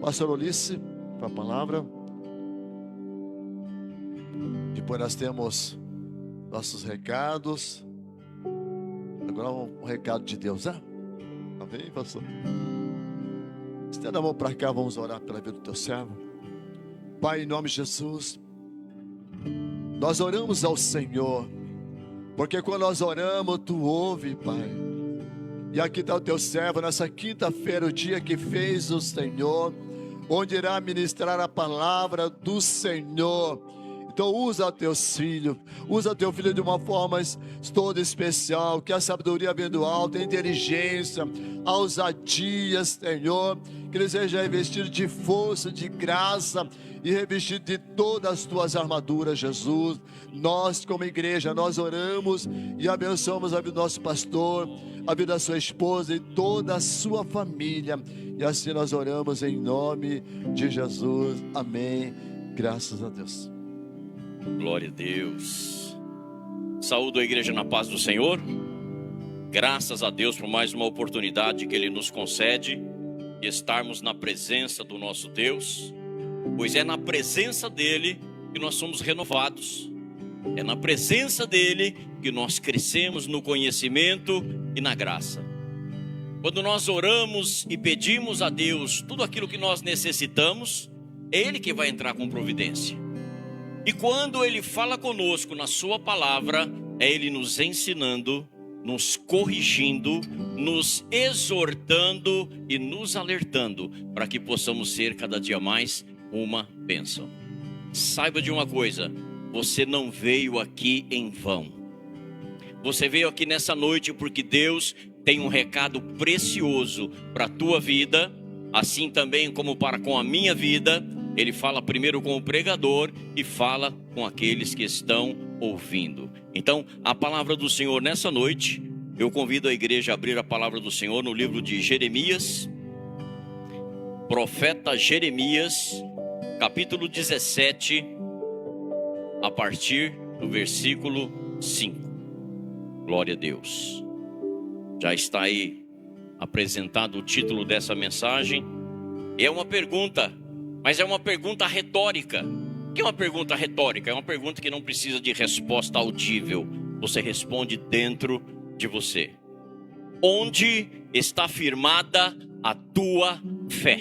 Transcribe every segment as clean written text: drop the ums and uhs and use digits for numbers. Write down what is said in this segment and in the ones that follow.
Pastor Ulisses, para a palavra. Depois nós temos nossos recados. Agora um recado de Deus, né? Amém, pastor? Estenda a mão para cá, vamos orar pela vida do teu servo. Pai, em nome de Jesus, nós oramos ao Senhor, porque quando nós oramos, Tu ouve, Pai. E aqui está o Teu servo, nessa quinta-feira, o dia que fez o Senhor, onde irá ministrar a palavra do Senhor. Então usa teus filhos, usa teu filho de uma forma toda especial, que a sabedoria venha do alto, a inteligência, a ousadia, Senhor, que ele seja revestido de força, de graça e revestido de todas as tuas armaduras, Jesus. Nós como igreja, nós oramos e abençoamos a vida do nosso pastor, a vida da sua esposa e toda a sua família, e assim nós oramos em nome de Jesus, amém, graças a Deus. Glória a Deus. Saúdo a igreja na paz do Senhor. Graças a Deus por mais uma oportunidade que Ele nos concede de estarmos na presença do nosso Deus, pois é na presença dEle que nós somos renovados. É na presença dEle que nós crescemos no conhecimento e na graça. Quando nós oramos e pedimos a Deus tudo aquilo que nós necessitamos, é Ele que vai entrar com providência. E quando Ele fala conosco na sua palavra, é Ele nos ensinando, nos corrigindo, nos exortando e nos alertando para que possamos ser cada dia mais uma bênção. Saiba de uma coisa, você não veio aqui em vão. Você veio aqui nessa noite porque Deus tem um recado precioso para a tua vida, assim também como para com a minha vida. Ele fala primeiro com o pregador e fala com aqueles que estão ouvindo. Então, a palavra do Senhor nessa noite, eu convido a igreja a abrir a palavra do Senhor no livro de Jeremias, profeta Jeremias, capítulo 17, a partir do versículo 5. Glória a Deus. Já está aí apresentado o título dessa mensagem. É uma pergunta, mas é uma pergunta retórica. O que é uma pergunta retórica? É uma pergunta que não precisa de resposta audível. Você responde dentro de você. Onde está firmada a tua fé?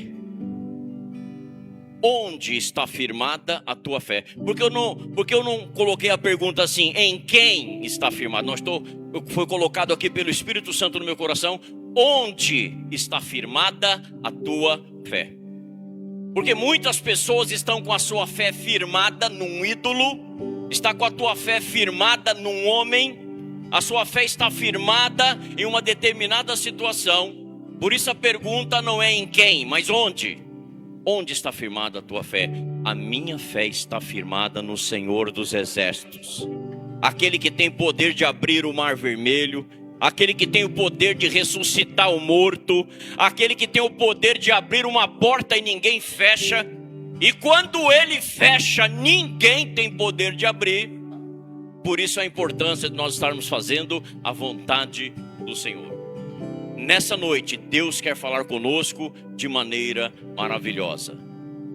Onde está firmada a tua fé? Porque eu não coloquei a pergunta assim, em quem está firmada? Foi colocado aqui pelo Espírito Santo no meu coração, onde está firmada a tua fé? Porque muitas pessoas estão com a sua fé firmada num ídolo, está com a tua fé firmada num homem, a sua fé está firmada em uma determinada situação. Por isso a pergunta não é em quem, mas onde? Onde está firmada a tua fé? A minha fé está firmada no Senhor dos Exércitos, aquele que tem poder de abrir o mar vermelho, aquele que tem o poder de ressuscitar o morto, aquele que tem o poder de abrir uma porta e ninguém fecha, e quando Ele fecha, ninguém tem poder de abrir. Por isso a importância de nós estarmos fazendo a vontade do Senhor. Nessa noite, Deus quer falar conosco de maneira maravilhosa.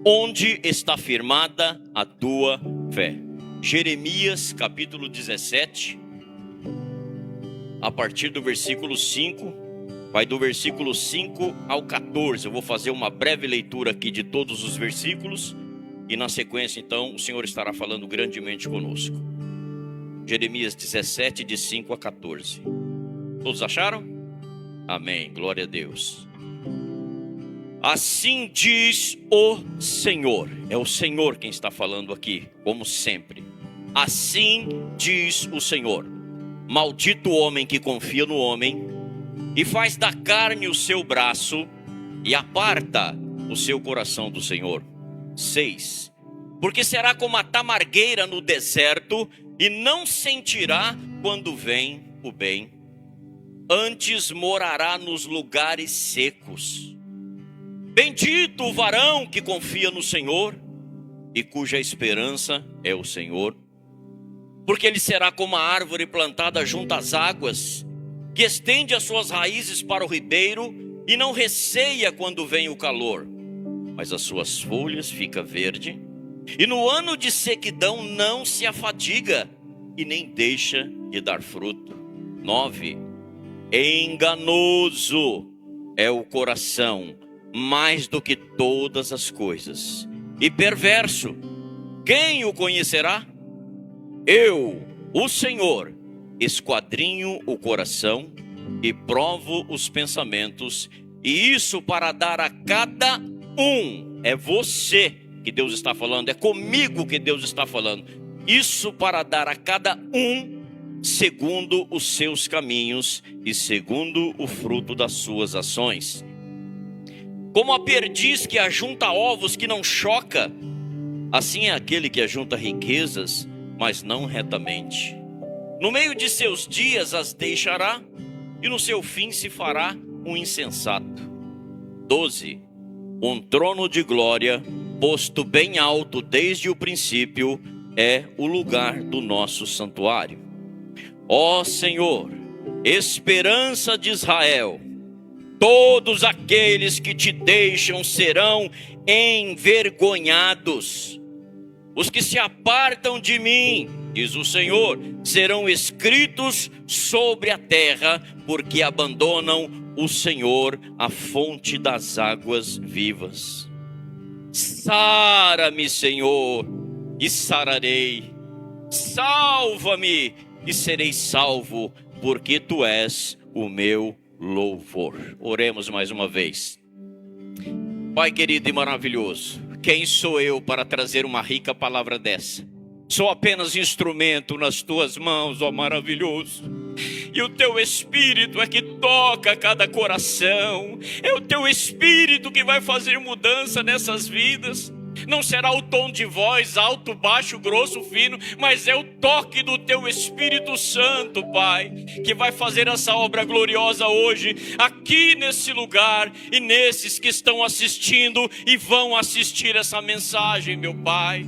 Onde está firmada a tua fé? Jeremias capítulo 17, a partir do versículo 5, vai do versículo 5 ao 14. Eu vou fazer uma breve leitura aqui de todos os versículos e na sequência então o Senhor estará falando grandemente conosco. Jeremias 17, de 5 a 14. Todos acharam? Amém, glória a Deus. Assim diz o Senhor. É o Senhor quem está falando aqui, como sempre. Assim diz o Senhor: maldito o homem que confia no homem e faz da carne o seu braço e aparta o seu coração do Senhor. 6. Porque será como a tamargueira no deserto e não sentirá quando vem o bem. Antes morará nos lugares secos. Bendito o varão que confia no Senhor e cuja esperança é o Senhor. Porque ele será como a árvore plantada junto às águas, que estende as suas raízes para o ribeiro e não receia quando vem o calor. mas as suas folhas ficam verde. E no ano de sequidão não se afadiga e nem deixa de dar fruto. 9. Enganoso é o coração mais do que todas as coisas, e perverso, quem o conhecerá? Eu, o Senhor, esquadrinho o coração e provo os pensamentos, e isso para dar a cada um. É você que Deus está falando, é comigo que Deus está falando. Isso para dar a cada um segundo os seus caminhos e segundo o fruto das suas ações. Como a perdiz que ajunta ovos que não choca, assim é aquele que ajunta riquezas, mas não retamente. No meio de seus dias as deixará, e no seu fim se fará um insensato. 12. Um trono de glória, posto bem alto desde o princípio, é o lugar do nosso santuário. Ó Senhor, esperança de Israel, todos aqueles que te deixam serão envergonhados. Os que se apartam de mim, diz o Senhor, serão escritos sobre a terra, porque abandonam o Senhor, a fonte das águas vivas. Sara-me, Senhor, e sararei. Salva-me, e serei salvo, porque tu és o meu louvor. Oremos mais uma vez. Pai querido e maravilhoso, quem sou eu para trazer uma rica palavra dessa? Sou apenas instrumento nas tuas mãos, ó maravilhoso. E o teu Espírito é que toca cada coração. É o teu Espírito que vai fazer mudança nessas vidas. Não será o tom de voz alto, baixo, grosso, fino, mas é o toque do teu Espírito Santo, Pai, que vai fazer essa obra gloriosa hoje, aqui nesse lugar, e nesses que estão assistindo e vão assistir essa mensagem, meu Pai.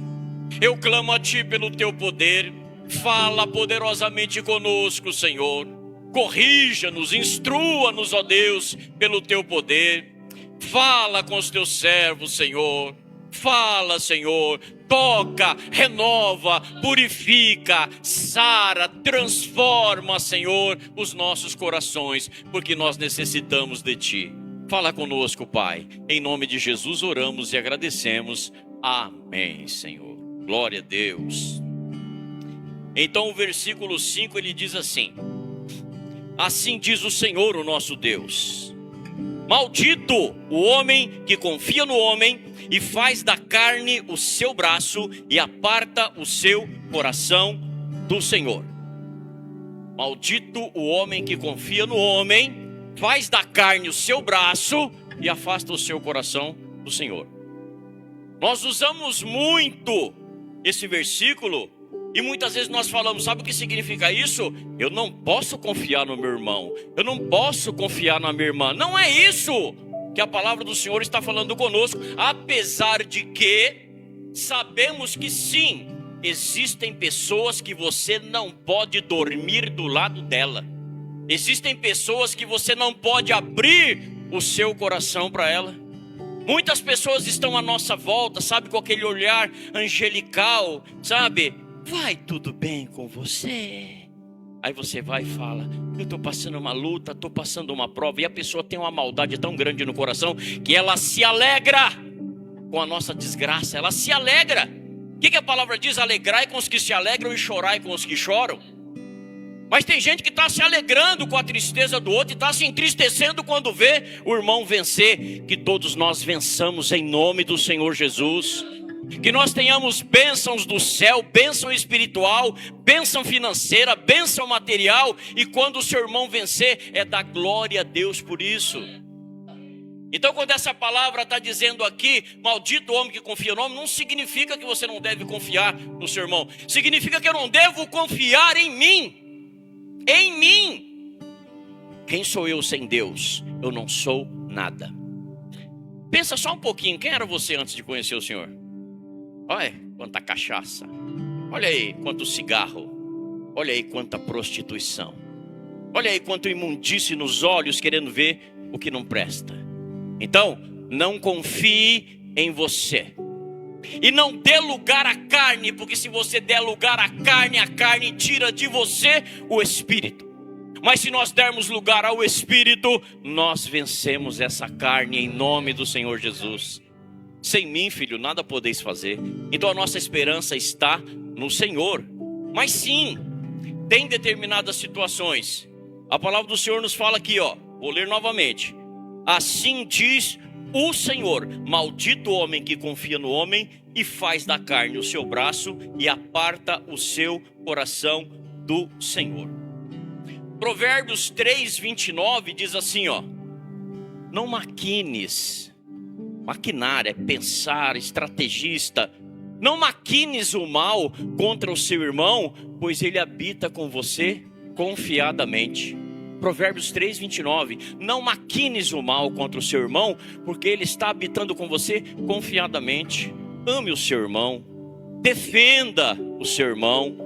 Eu clamo a Ti pelo Teu poder. Fala poderosamente conosco, Senhor. Corrija-nos, instrua-nos, ó Deus, pelo Teu poder. Fala com os Teus servos, Senhor. Fala, Senhor. Toca, renova, purifica, sara, transforma, Senhor, os nossos corações, porque nós necessitamos de Ti. Fala conosco, Pai. Em nome de Jesus oramos e agradecemos. Amém, Senhor. Glória a Deus. Então o versículo 5 ele diz assim: assim diz o Senhor, o nosso Deus: maldito o homem que confia no homem e faz da carne o seu braço e aparta o seu coração do Senhor. Maldito o homem que confia no homem, faz da carne o seu braço e afasta o seu coração do Senhor. Nós usamos muito esse versículo e muitas vezes nós falamos, sabe o que significa isso? Eu não posso confiar no meu irmão, eu não posso confiar na minha irmã. Não é isso que a palavra do Senhor está falando conosco, apesar de que sabemos que sim, existem pessoas que você não pode dormir do lado dela. Existem pessoas que você não pode abrir o seu coração para ela. Muitas pessoas estão à nossa volta, sabe, com aquele olhar angelical, sabe? Vai tudo bem com você? Aí você vai e fala, eu estou passando uma luta, estou passando uma prova. E a pessoa tem uma maldade tão grande no coração que ela se alegra com a nossa desgraça. Ela se alegra. O que a palavra diz? Alegrai com os que se alegram e chorai com os que choram. Mas tem gente que está se alegrando com a tristeza do outro e está se entristecendo quando vê o irmão vencer. Que todos nós vençamos em nome do Senhor Jesus. Que nós tenhamos bênçãos do céu, bênção espiritual, bênção financeira, bênção material. E quando o seu irmão vencer, é dar glória a Deus por isso. Então quando essa palavra está dizendo aqui, maldito o homem que confia no homem, não significa que você não deve confiar no seu irmão. Significa que eu não devo confiar em mim. Em mim. Quem sou eu sem Deus? Eu não sou nada. Pensa só um pouquinho, quem era você antes de conhecer o Senhor? Olha quanta cachaça, olha aí quanto cigarro, olha aí quanta prostituição, olha aí quanto imundície nos olhos querendo ver o que não presta. Então, não confie em você. E não dê lugar à carne, porque se você der lugar à carne tira de você o Espírito. Mas se nós dermos lugar ao Espírito, nós vencemos essa carne em nome do Senhor Jesus. Sem mim, filho, nada podeis fazer. Então a nossa esperança está no Senhor. Mas sim, tem determinadas situações. A palavra do Senhor nos fala aqui, vou ler novamente. Assim diz o Senhor: maldito o homem que confia no homem e faz da carne o seu braço e aparta o seu coração do Senhor. Provérbios 3:29 diz assim, não maquines. Maquinar é pensar, estrategista. Não maquines o mal contra o seu irmão, pois ele habita com você confiadamente. Provérbios 3:29. Não maquines o mal contra o seu irmão, porque ele está habitando com você confiadamente. Ame o seu irmão. Defenda o seu irmão.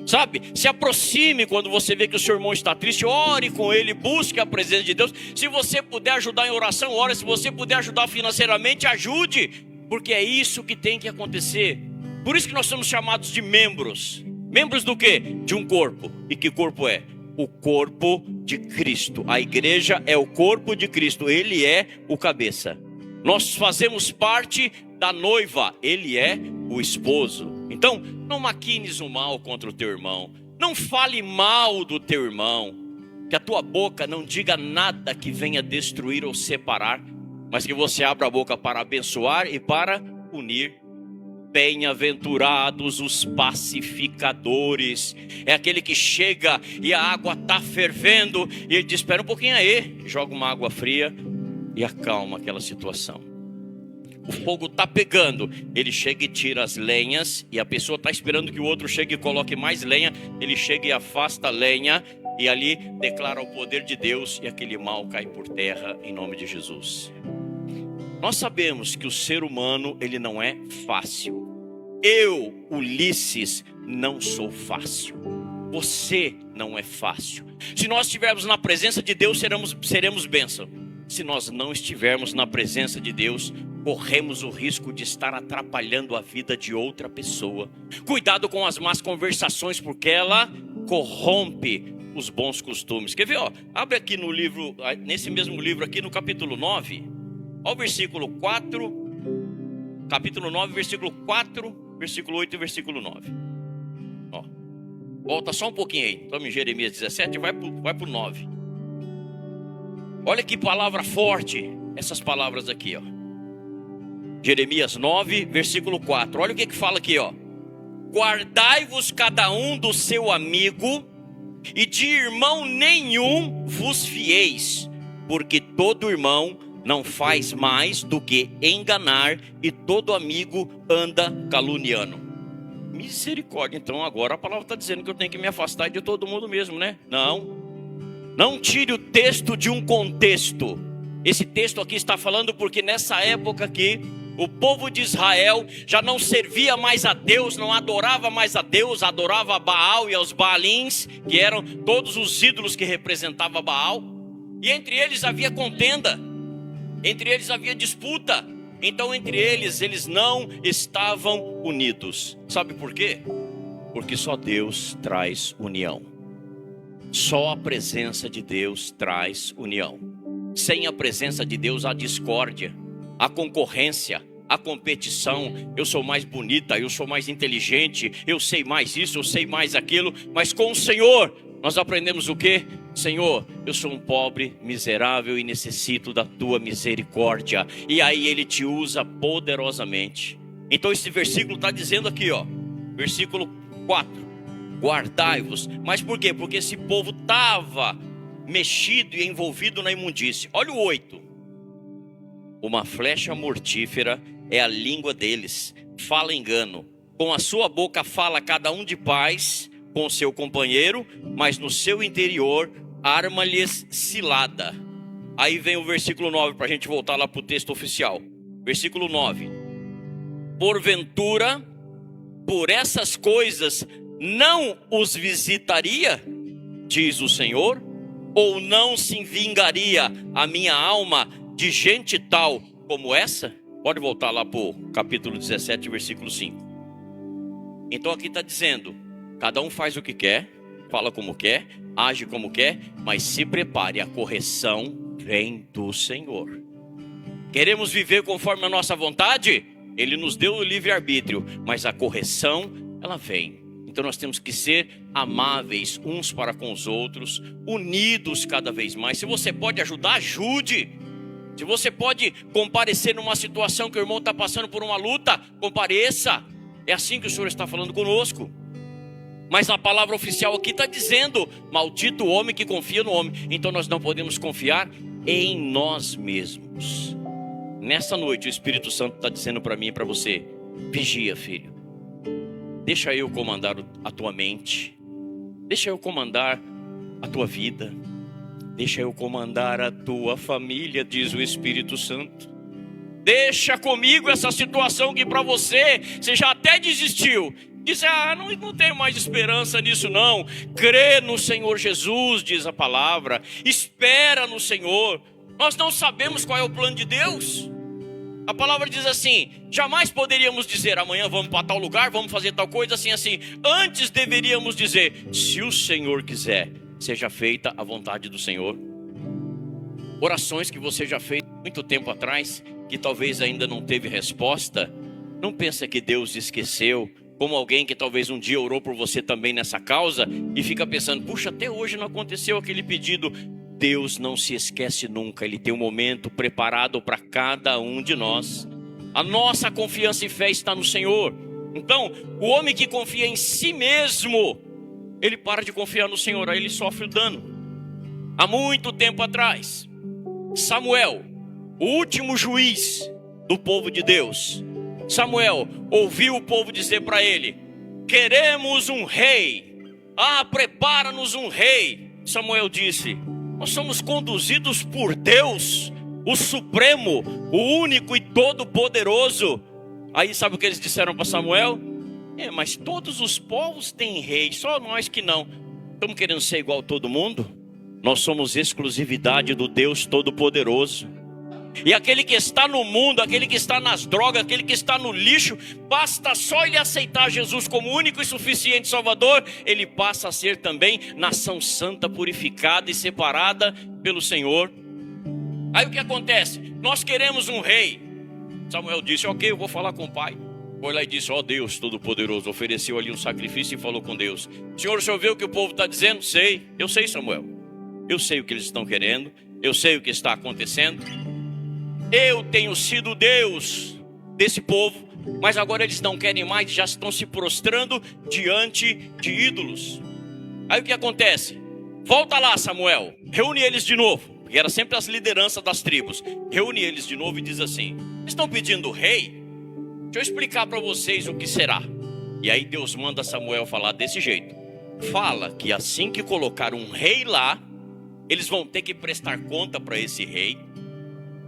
Sabe? Se aproxime quando você vê que o seu irmão está triste. Ore com ele, busque a presença de Deus. Se você puder ajudar em oração, ore. Se você puder ajudar financeiramente, ajude. Porque é isso que tem que acontecer. Por isso que nós somos chamados de membros. Membros do quê? De um corpo. E que corpo é? O corpo de Cristo. A igreja é o corpo de Cristo. Ele é o cabeça. Nós fazemos parte da noiva. Ele é o esposo. Então, não maquines o mal contra o teu irmão. Não fale mal do teu irmão. Que a tua boca não diga nada que venha destruir ou separar, mas que você abra a boca para abençoar e para unir. Bem-aventurados os pacificadores. É aquele que chega e a água está fervendo e ele diz: espera um pouquinho aí. Joga uma água fria e acalma aquela situação. O fogo está pegando, ele chega e tira as lenhas, e a pessoa está esperando que o outro chegue e coloque mais lenha. Ele chega e afasta a lenha, e ali declara o poder de Deus, e aquele mal cai por terra em nome de Jesus. Nós sabemos que o ser humano, ele não é fácil. Eu, Ulisses, não sou fácil. Você não é fácil. Se nós estivermos na presença de Deus, seremos bênção. Se nós não estivermos na presença de Deus, corremos o risco de estar atrapalhando a vida de outra pessoa. Cuidado com as más conversações, porque ela corrompe os bons costumes. Quer ver? Abre aqui no livro, nesse mesmo livro aqui, no capítulo 9. Olha o versículo 4. Capítulo 9, versículo 4, versículo 8 e versículo 9. Volta só um pouquinho aí. Estamos em Jeremias 17 e vai para o 9. Olha que palavra forte. Essas palavras aqui, Jeremias 9, versículo 4. Olha o que fala aqui, Guardai-vos cada um do seu amigo, e de irmão nenhum vos fieis, porque todo irmão não faz mais do que enganar, e todo amigo anda caluniando. Misericórdia. Então agora a palavra está dizendo que eu tenho que me afastar de todo mundo mesmo, né? Não tire o texto de um contexto. Esse texto aqui está falando porque nessa época aqui, o povo de Israel já não servia mais a Deus, não adorava mais a Deus, adorava a Baal e aos Baalins, que eram todos os ídolos que representavam Baal. E entre eles havia contenda, entre eles havia disputa. Então entre eles não estavam unidos. Sabe por quê? Porque só Deus traz união. Só a presença de Deus traz união. Sem a presença de Deus há discórdia, há concorrência, há competição. Eu sou mais bonita, eu sou mais inteligente, eu sei mais isso, eu sei mais aquilo. Mas com o Senhor nós aprendemos o quê? Senhor, eu sou um pobre, miserável e necessito da tua misericórdia. E aí ele te usa poderosamente. Então esse versículo está dizendo aqui, versículo 4. Guardai-vos. Mas por quê? Porque esse povo estava mexido e envolvido na imundície. Olha o 8. Uma flecha mortífera é a língua deles, fala engano. Com a sua boca fala cada um de paz com seu companheiro, mas no seu interior arma-lhes cilada. Aí vem o versículo 9, para a gente voltar lá para o texto oficial. Versículo 9. Porventura, por essas coisas não os visitaria, diz o Senhor? Ou não se vingaria a minha alma de gente tal como essa? Pode voltar lá para o capítulo 17, versículo 5. Então aqui está dizendo, cada um faz o que quer, fala como quer, age como quer, mas se prepare, a correção vem do Senhor. Queremos viver conforme a nossa vontade? Ele nos deu o livre-arbítrio, mas a correção, ela vem. Então nós temos que ser amáveis uns para com os outros, unidos cada vez mais. Se você pode ajudar, ajude. Se você pode comparecer numa situação que o irmão está passando por uma luta, compareça. É assim que o Senhor está falando conosco. Mas a palavra oficial aqui está dizendo, maldito o homem que confia no homem. Então nós não podemos confiar em nós mesmos. Nessa noite o Espírito Santo está dizendo para mim e para você, vigia, filho. Deixa eu comandar a tua mente. Deixa eu comandar a tua vida. Deixa eu comandar a tua família, diz o Espírito Santo. Deixa comigo essa situação que para você já até desistiu. Diz, não tenho mais esperança nisso não. Crê no Senhor Jesus, diz a palavra. Espera no Senhor. Nós não sabemos qual é o plano de Deus. A palavra diz assim, jamais poderíamos dizer, amanhã vamos para tal lugar, vamos fazer tal coisa, assim. Antes deveríamos dizer, se o Senhor quiser, seja feita a vontade do Senhor. Orações que você já fez muito tempo atrás, que talvez ainda não teve resposta, não pensa que Deus esqueceu, como alguém que talvez um dia orou por você também nessa causa, e fica pensando, puxa, até hoje não aconteceu aquele pedido. Deus não se esquece nunca, Ele tem um momento preparado para cada um de nós. A nossa confiança e fé está no Senhor. Então, o homem que confia em si mesmo, ele para de confiar no Senhor, aí ele sofre o dano. Há muito tempo atrás, Samuel, o último juiz do povo de Deus, Samuel ouviu o povo dizer para ele, queremos um rei, prepara-nos um rei. Samuel disse, nós somos conduzidos por Deus, o Supremo, o único e todo-poderoso. Aí sabe o que eles disseram para Samuel? Mas todos os povos têm rei, só nós que não. Estamos querendo ser igual a todo mundo? Nós somos exclusividade do Deus Todo-Poderoso. E aquele que está no mundo, aquele que está nas drogas, aquele que está no lixo, basta só ele aceitar Jesus como único e suficiente Salvador, ele passa a ser também nação santa, purificada e separada pelo Senhor. Aí o que acontece? Nós queremos um rei. Samuel disse, ok, eu vou falar com o pai. Foi lá e disse, Deus Todo-Poderoso, ofereceu ali um sacrifício e falou com Deus. Senhor, o senhor vê o que o povo está dizendo? Sei, eu sei, Samuel. Eu sei o que eles estão querendo, eu sei o que está acontecendo. Eu tenho sido Deus desse povo, mas agora eles não querem mais e já estão se prostrando diante de ídolos. Aí o que acontece? Volta lá, Samuel, reúne eles de novo, porque era sempre as lideranças das tribos. Reúne eles de novo e diz assim, estão pedindo rei? Deixa eu explicar para vocês o que será. E aí Deus manda Samuel falar desse jeito. Fala que assim que colocar um rei lá, eles vão ter que prestar conta para esse rei.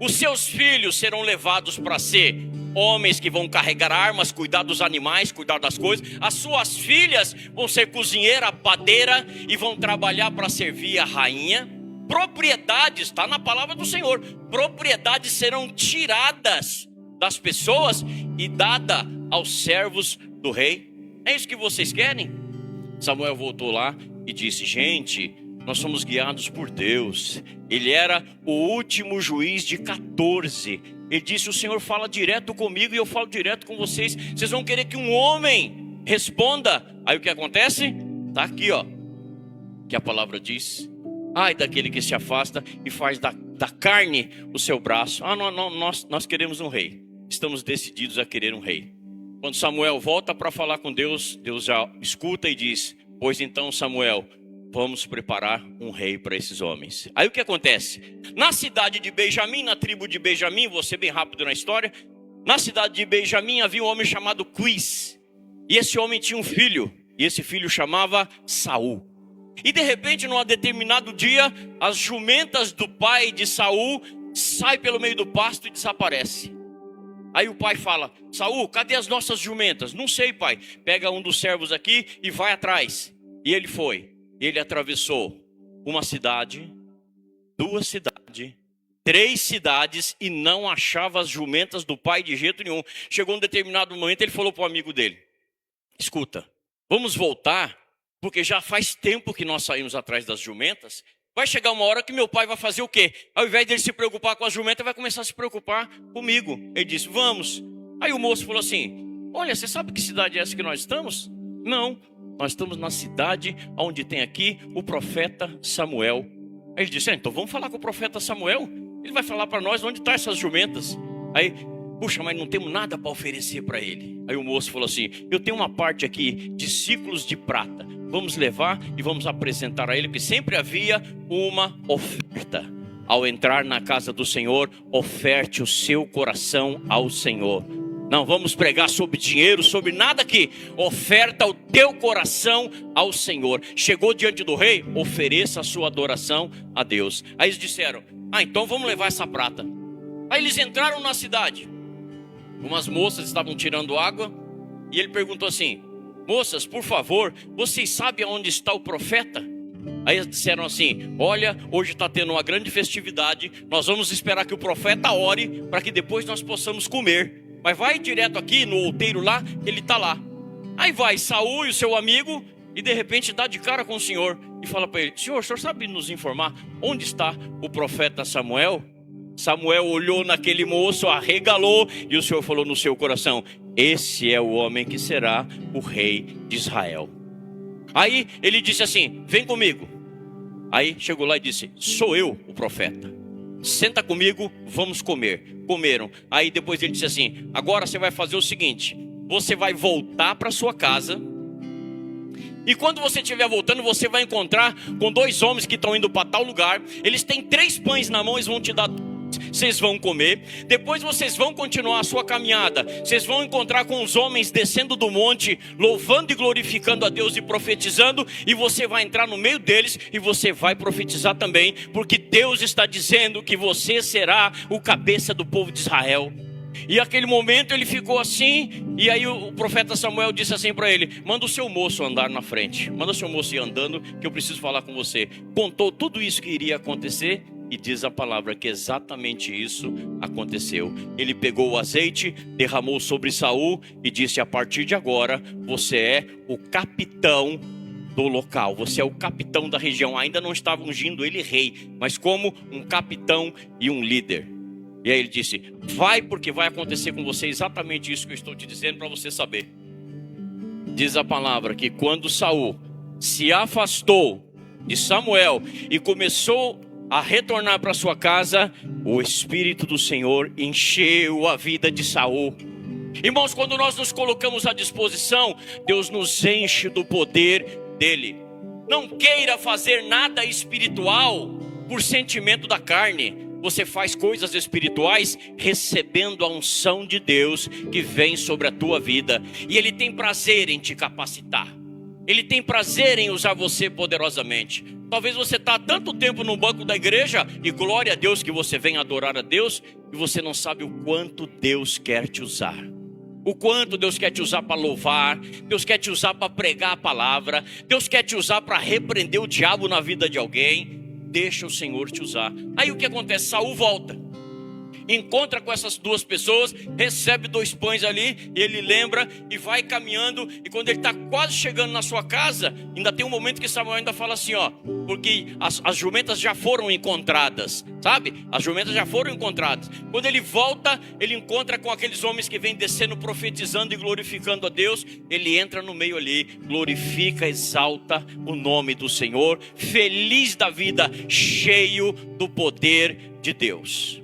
Os seus filhos serão levados para ser homens que vão carregar armas, cuidar dos animais, cuidar das coisas. As suas filhas vão ser cozinheira, padeira e vão trabalhar para servir a rainha. Propriedades, está na palavra do Senhor, propriedades serão tiradas das pessoas e dadas aos servos do rei. É isso que vocês querem? Samuel voltou lá e disse, gente, nós somos guiados por Deus. Ele era o último juiz de 14. Ele disse, o Senhor fala direto comigo e eu falo direto com vocês. Vocês vão querer que um homem responda. Aí o que acontece? Está aqui, que a palavra diz. Ai daquele que se afasta e faz da carne o seu braço. Nós queremos um rei. Estamos decididos a querer um rei. Quando Samuel volta para falar com Deus, Deus já escuta e diz, pois então, Samuel, vamos preparar um rei para esses homens. Aí o que acontece? Na cidade de Benjamim, na tribo de Benjamim, vou ser bem rápido na história. Na cidade de Benjamim havia um homem chamado Quis. E esse homem tinha um filho. E esse filho chamava Saul. E de repente, num determinado dia, as jumentas do pai de Saul saem pelo meio do pasto e desaparecem. Aí o pai fala, Saul, cadê as nossas jumentas? Não sei, pai. Pega um dos servos aqui e vai atrás. E ele foi. Ele atravessou uma cidade, 2 cidades, 3 cidades e não achava as jumentas do pai de jeito nenhum. Chegou um determinado momento, ele falou para o amigo dele: escuta, vamos voltar, porque já faz tempo que nós saímos atrás das jumentas. Vai chegar uma hora que meu pai vai fazer o quê? Ao invés dele se preocupar com as jumentas, vai começar a se preocupar comigo. Ele disse: vamos. Aí o moço falou assim: olha, você sabe que cidade é essa que nós estamos? Não, nós estamos na cidade onde tem aqui o profeta Samuel. Aí ele disse: então vamos falar com o profeta Samuel. Ele vai falar para nós onde estão essas jumentas. Aí, puxa, mas não temos nada para oferecer para ele. Aí o moço falou assim: eu tenho uma parte aqui de ciclos de prata. Vamos levar e vamos apresentar a ele, porque sempre havia uma oferta. Ao entrar na casa do Senhor, oferte o seu coração ao Senhor. Não vamos pregar sobre dinheiro, sobre nada aqui. Oferta o teu coração ao Senhor. Chegou diante do rei, ofereça a sua adoração a Deus. Aí eles disseram: então vamos levar essa prata. Aí eles entraram na cidade. Umas moças estavam tirando água. E ele perguntou assim: moças, por favor, vocês sabem onde está o profeta? Aí eles disseram assim: olha, hoje está tendo uma grande festividade. Nós vamos esperar que o profeta ore, para que depois nós possamos comer. Mas vai direto aqui no outeiro lá, ele está lá. Aí vai Saul e o seu amigo, e de repente dá de cara com o Senhor e fala para ele: senhor, o senhor sabe nos informar onde está o profeta Samuel? Samuel olhou naquele moço, arregalou, e o Senhor falou no seu coração: esse é o homem que será o rei de Israel. Aí ele disse assim: vem comigo. Aí chegou lá e disse: sou eu o profeta, senta comigo, vamos comer. Comeram. Aí depois ele disse assim: agora você vai fazer o seguinte, você vai voltar para sua casa, e quando você estiver voltando, você vai encontrar com 2 homens que estão indo para tal lugar. Eles têm 3 pães na mão, eles vão te dar, vocês vão comer. Depois vocês vão continuar a sua caminhada. Vocês vão encontrar com os homens descendo do monte, louvando e glorificando a Deus e profetizando. E você vai entrar no meio deles e você vai profetizar também, porque Deus está dizendo que você será o cabeça do povo de Israel. E aquele momento ele ficou assim. E aí o profeta Samuel disse assim para ele: manda o seu moço andar na frente, manda o seu moço ir andando, que eu preciso falar com você. Contou tudo isso que iria acontecer. E diz a palavra que exatamente isso aconteceu. Ele pegou o azeite, derramou sobre Saul e disse: a partir de agora você é o capitão do local, você é o capitão da região. Ainda não estava ungindo ele rei, mas como um capitão e um líder. E aí ele disse: vai, porque vai acontecer com você exatamente isso que eu estou te dizendo para você saber. Diz a palavra que quando Saul se afastou de Samuel e começou a retornar para sua casa, o Espírito do Senhor encheu a vida de Saul. Irmãos, quando nós nos colocamos à disposição, Deus nos enche do poder dele. Não queira fazer nada espiritual por sentimento da carne. Você faz coisas espirituais recebendo a unção de Deus que vem sobre a tua vida. E Ele tem prazer em te capacitar. Ele tem prazer em usar você poderosamente. Talvez você está há tanto tempo no banco da igreja, e glória a Deus que você vem adorar a Deus, e você não sabe o quanto Deus quer te usar. O quanto Deus quer te usar para louvar, Deus quer te usar para pregar a palavra, Deus quer te usar para repreender o diabo na vida de alguém. Deixa o Senhor te usar. Aí o que acontece? Saul volta, encontra com essas 2 pessoas, recebe 2 pães ali, e ele lembra e vai caminhando. E quando ele está quase chegando na sua casa, ainda tem um momento que Samuel ainda fala assim, porque as jumentas já foram encontradas, sabe? As jumentas já foram encontradas. Quando ele volta, ele encontra com aqueles homens que vêm descendo, profetizando e glorificando a Deus. Ele entra no meio ali, glorifica, exalta o nome do Senhor, feliz da vida, cheio do poder de Deus.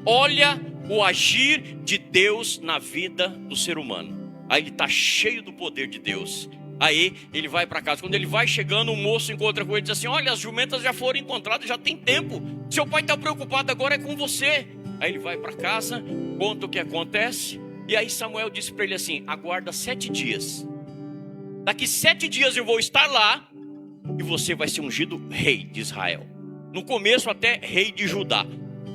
Olha o agir de Deus na vida do ser humano. Aí ele está cheio do poder de Deus. Aí ele vai para casa. Quando ele vai chegando, um moço encontra com ele e diz assim: olha, as jumentas já foram encontradas, já tem tempo. Seu pai está preocupado agora é com você. Aí ele vai para casa, conta o que acontece. E aí Samuel disse para ele assim: aguarda 7 dias. Daqui 7 dias eu vou estar lá e você vai ser ungido rei de Israel. No começo até rei de Judá.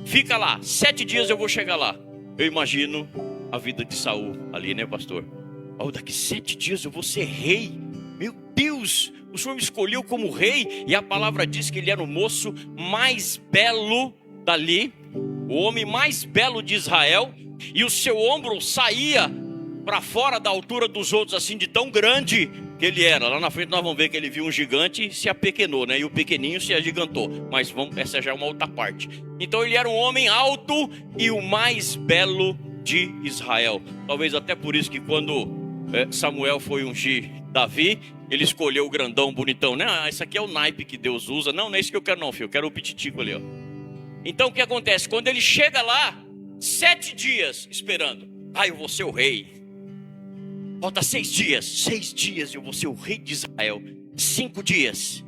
Fica lá, 7 dias eu vou chegar lá. Eu imagino a vida de Saul ali, né, pastor? Daqui 7 dias eu vou ser rei. Meu Deus, o Senhor me escolheu como rei. E a palavra diz que ele era o moço mais belo dali. o homem mais belo de Israel, e o seu ombro saía para fora da altura dos outros, assim, de tão grande que ele era. Lá na frente nós vamos ver que ele viu um gigante e se apequenou, né? E o pequenininho se agigantou. Mas essa já é uma outra parte. Então ele era um homem alto e o mais belo de Israel. Talvez até por isso que quando Samuel foi ungir Davi, ele escolheu o grandão, bonitão, né? Ah, esse aqui é o naipe que Deus usa. Não, não é isso que eu quero não, filho. Eu quero o pititico ali, ó. Então o que acontece? Quando ele chega lá, 7 dias esperando. Ah, eu vou ser o rei. Falta 6 dias. 6 dias eu vou ser o rei de Israel. 5 dias.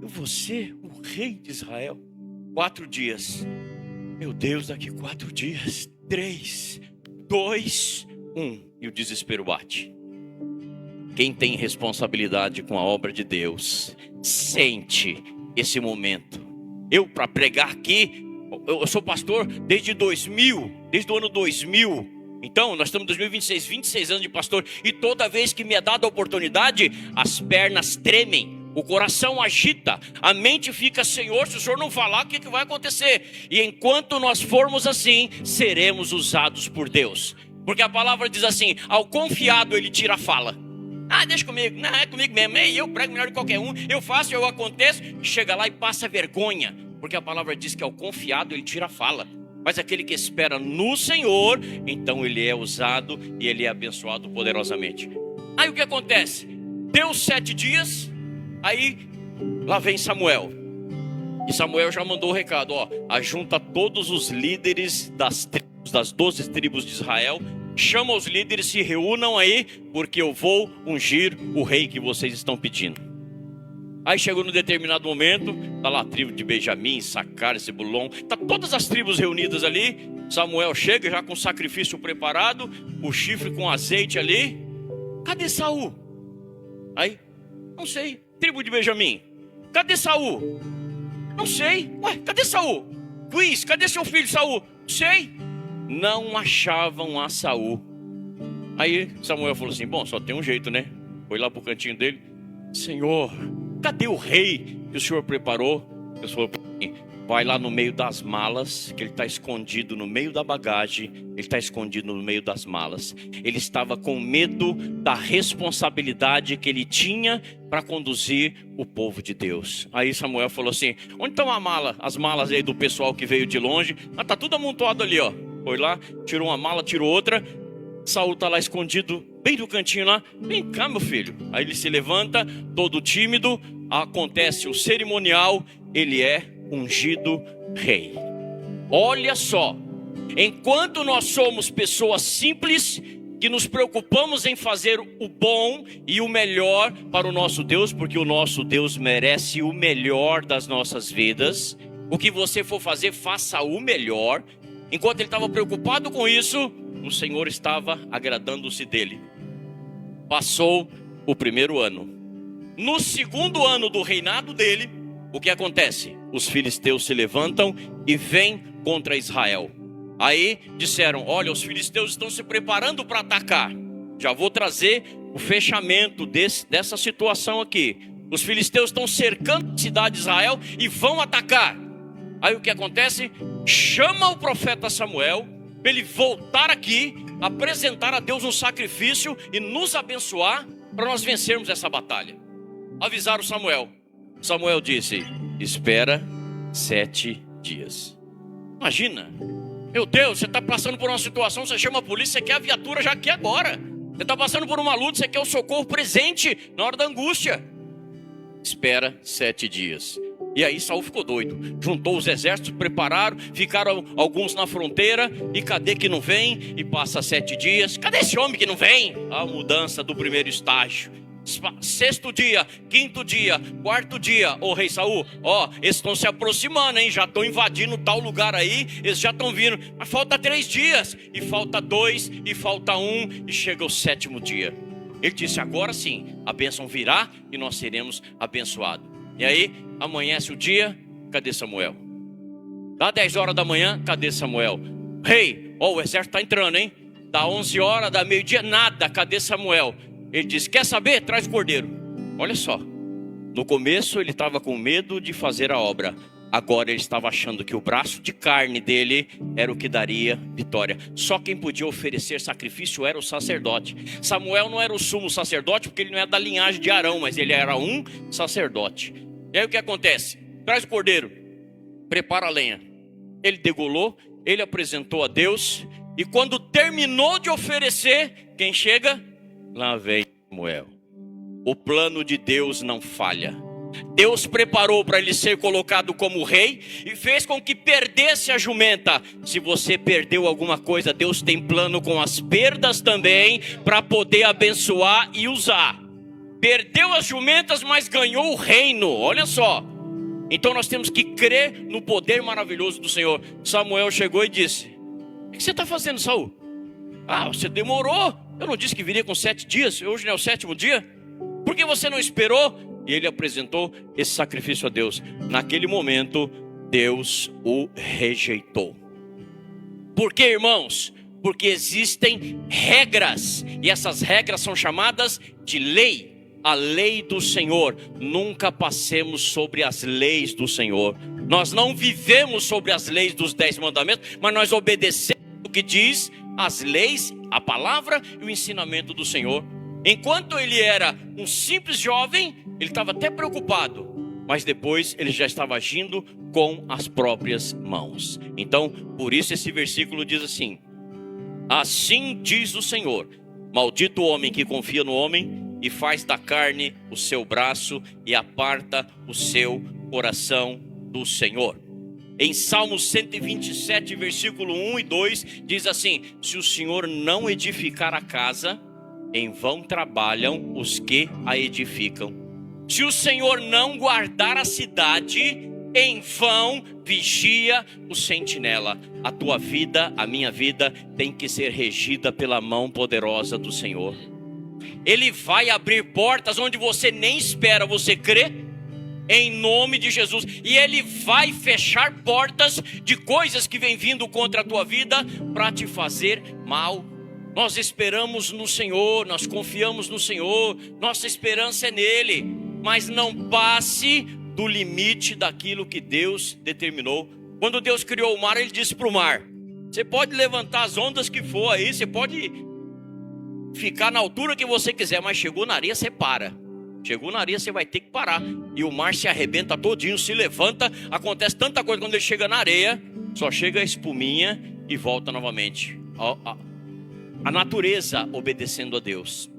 Eu vou ser o rei de Israel. 4 dias. Meu Deus, daqui 4 dias. 3, 2, 1. E o desespero bate. Quem tem responsabilidade com a obra de Deus sente esse momento. Eu, para pregar aqui, eu sou pastor desde 2000, desde o ano 2000. Então, nós estamos em 2026, 26 anos de pastor. E toda vez que me é dada a oportunidade, as pernas tremem, o coração agita, a mente fica, Senhor, se o Senhor não falar, o que vai acontecer? E enquanto nós formos assim, seremos usados por Deus. Porque a palavra diz assim, ao confiado ele tira a fala. Ah, deixa comigo, não, é comigo mesmo, eu prego melhor que qualquer um, eu faço, eu aconteço, chega lá e passa vergonha. Porque a palavra diz que ao confiado ele tira a fala. Mas aquele que espera no Senhor, então ele é usado e ele é abençoado poderosamente. Aí o que acontece? Deu 7 dias, aí lá vem Samuel. E Samuel já mandou o recado, ó, ajunta todos os líderes das 12 tribos de Israel, chama os líderes, se reúnam aí, porque eu vou ungir o rei que vocês estão pedindo. Aí chegou num determinado momento, tá lá a tribo de Benjamim, Sacar, Zebulon, tá todas as tribos reunidas ali. Samuel chega já com o sacrifício preparado, o chifre com azeite ali. Cadê Saul? Aí, não sei, tribo de Benjamim, cadê Saul? Não sei, ué, cadê Saul? Luiz, cadê seu filho Saul? Não sei. Não achavam a Saul. Aí Samuel falou assim, bom, só tem um jeito, né? Foi lá pro cantinho dele, Senhor, cadê o rei que o Senhor preparou? Eu falei, vai lá no meio das malas, que ele está escondido no meio da bagagem, ele está escondido no meio das malas. Ele estava com medo da responsabilidade que ele tinha para conduzir o povo de Deus. Aí Samuel falou assim, onde estão as malas aí do pessoal que veio de longe? Ah, tá tudo amontoado ali, ó. Foi lá, tirou uma mala, tirou outra. Saul está lá escondido, bem do cantinho lá. Vem cá, meu filho. Aí ele se levanta, todo tímido. Acontece o cerimonial. Ele é ungido rei. Olha só. Enquanto nós somos pessoas simples, que nos preocupamos em fazer o bom e o melhor para o nosso Deus, porque o nosso Deus merece o melhor das nossas vidas. O que você for fazer, faça o melhor. Enquanto ele estava preocupado com isso, o Senhor estava agradando-se dele. Passou o primeiro ano. No segundo ano do reinado dele, o que acontece? Os filisteus se levantam e vêm contra Israel. Aí disseram, olha, os filisteus estão se preparando para atacar. Já vou trazer o fechamento dessa situação aqui. Os filisteus estão cercando a cidade de Israel e vão atacar. Aí o que acontece? Chama o profeta Samuel para ele voltar aqui, apresentar a Deus um sacrifício e nos abençoar para nós vencermos essa batalha. Avisaram Samuel. Samuel disse, espera 7 dias. Imagina, meu Deus, você está passando por uma situação, você chama a polícia, você quer a viatura já aqui agora. Você está passando por uma luta, você quer o socorro presente na hora da angústia. Espera 7 dias. E aí Saul ficou doido, juntou os exércitos, prepararam, ficaram alguns na fronteira, e cadê que não vem? E passa 7 dias, cadê esse homem que não vem? A mudança do primeiro estágio. 6º dia, 5º dia, 4º dia, ô rei Saul, ó, eles estão se aproximando, hein? Já estão invadindo tal lugar aí, eles já estão vindo, mas falta 3 dias, e falta 2, e falta 1, e chega o 7º dia. Ele disse, agora sim, a bênção virá e nós seremos abençoados. E aí, amanhece o dia, cadê Samuel? Dá 10 horas da manhã, cadê Samuel? Rei, ó, o exército está entrando, hein? Dá 11 horas, dá meio-dia, nada, cadê Samuel? Ele disse, quer saber? Traz o cordeiro. Olha só, no começo ele estava com medo de fazer a obra. Agora ele estava achando que o braço de carne dele era o que daria vitória. Só quem podia oferecer sacrifício era o sacerdote. Samuel não era o sumo sacerdote, porque ele não era da linhagem de Arão, mas ele era um sacerdote. E aí o que acontece? Traz o cordeiro, prepara a lenha. Ele degolou, ele apresentou a Deus, e quando terminou de oferecer, quem chega? Lá vem Samuel. O plano de Deus não falha. Deus preparou para ele ser colocado como rei e fez com que perdesse a jumenta. Se você perdeu alguma coisa, Deus tem plano com as perdas também, para poder abençoar e usar. Perdeu as jumentas, mas ganhou o reino. Olha só. Então nós temos que crer no poder maravilhoso do Senhor. Samuel chegou e disse: o que você está fazendo, Saul? Ah, você demorou. Eu não disse que viria com 7 dias. Hoje não é o 7º dia. Por que você não esperou? E ele apresentou esse sacrifício a Deus. Naquele momento, Deus o rejeitou. Por quê, irmãos? Porque existem regras, e essas regras são chamadas de lei. A lei do Senhor. Nunca passemos sobre as leis do Senhor. Nós não vivemos sobre as leis dos 10 mandamentos, mas nós obedecemos o que diz as leis, a palavra e o ensinamento do Senhor. Enquanto ele era um simples jovem, ele estava até preocupado, mas depois ele já estava agindo com as próprias mãos. Então, por isso esse versículo diz assim: assim diz o Senhor, maldito o homem que confia no homem e faz da carne o seu braço e aparta o seu coração do Senhor. Em Salmo 127, versículo 1 e 2, diz assim: se o Senhor não edificar a casa, em vão trabalham os que a edificam. Se o Senhor não guardar a cidade, em vão vigia o sentinela. A tua vida, a minha vida, tem que ser regida pela mão poderosa do Senhor. Ele vai abrir portas onde você nem espera, você crê? Em nome de Jesus. E Ele vai fechar portas de coisas que vêm vindo contra a tua vida para te fazer mal. Nós esperamos no Senhor, nós confiamos no Senhor, nossa esperança é nele, mas não passe do limite daquilo que Deus determinou. Quando Deus criou o mar, Ele disse para o mar: você pode levantar as ondas que for aí, você pode ficar na altura que você quiser, mas chegou na areia, você para. Chegou na areia, você vai ter que parar. E o mar se arrebenta todinho, se levanta, acontece tanta coisa. Quando ele chega na areia, só chega a espuminha e volta novamente. A natureza obedecendo a Deus.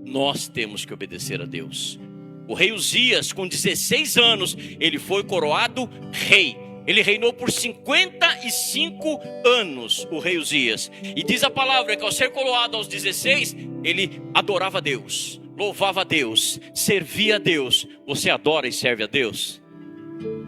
Nós temos que obedecer a Deus. O rei Uzias, com 16 anos, ele foi coroado rei. Ele reinou por 55 anos, o rei Uzias. E diz a palavra que ao ser coroado aos 16, ele adorava a Deus, louvava a Deus, servia a Deus. Você adora e serve a Deus?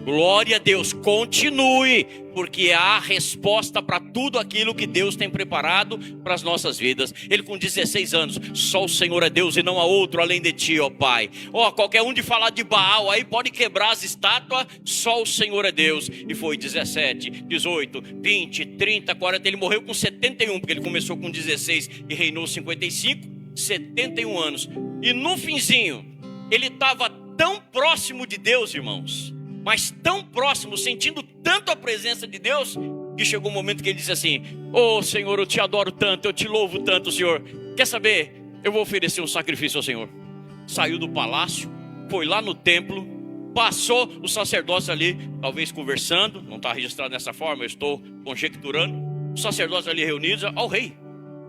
Glória a Deus, continue, porque há resposta para tudo aquilo que Deus tem preparado para as nossas vidas. Ele com 16 anos, só o Senhor é Deus e não há outro além de ti, ó Pai. Qualquer um de falar de Baal aí pode quebrar as estátuas, só o Senhor é Deus. E foi 17, 18, 20, 30, 40, ele morreu com 71, porque ele começou com 16 e reinou 55, 71 anos. E no finzinho, ele estava tão próximo de Deus, irmãos, mas tão próximo, sentindo tanto a presença de Deus, que chegou um momento que ele disse assim: oh Senhor, eu te adoro tanto, eu te louvo tanto, Senhor. Quer saber? Eu vou oferecer um sacrifício ao Senhor. Saiu do palácio, foi lá no templo, passou os sacerdotes ali, talvez conversando, não está registrado dessa forma, eu estou conjecturando. Os sacerdotes ali reunidos, ao rei,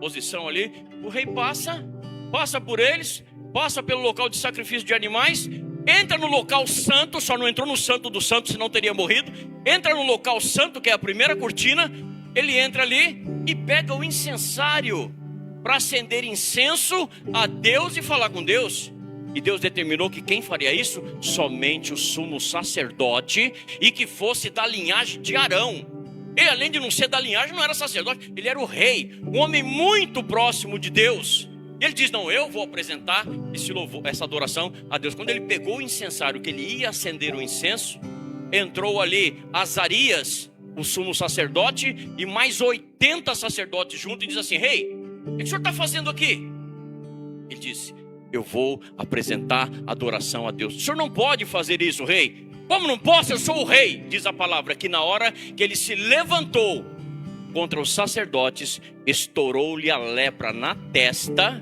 posição ali. O rei passa por eles, passa pelo local de sacrifício de animais, entra no local santo, só não entrou no santo do santo, senão teria morrido. Entra no local santo, que é a primeira cortina. Ele entra ali e pega o incensário para acender incenso a Deus e falar com Deus. E Deus determinou que quem faria isso? Somente o sumo sacerdote, e que fosse da linhagem de Arão. Ele, além de não ser da linhagem, não era sacerdote, ele era o rei, um homem muito próximo de Deus. Ele diz: não, eu vou apresentar esse louvor, essa adoração a Deus. Quando ele pegou o incensário, que ele ia acender o incenso, entrou ali Azarias, o sumo sacerdote, e mais 80 sacerdotes juntos, e diz assim: rei, o que o senhor está fazendo aqui? Ele disse: eu vou apresentar adoração a Deus. O senhor não pode fazer isso, rei. Como não posso? Eu sou o rei. Diz a palavra que na hora que ele se levantou contra os sacerdotes, estourou-lhe a lepra na testa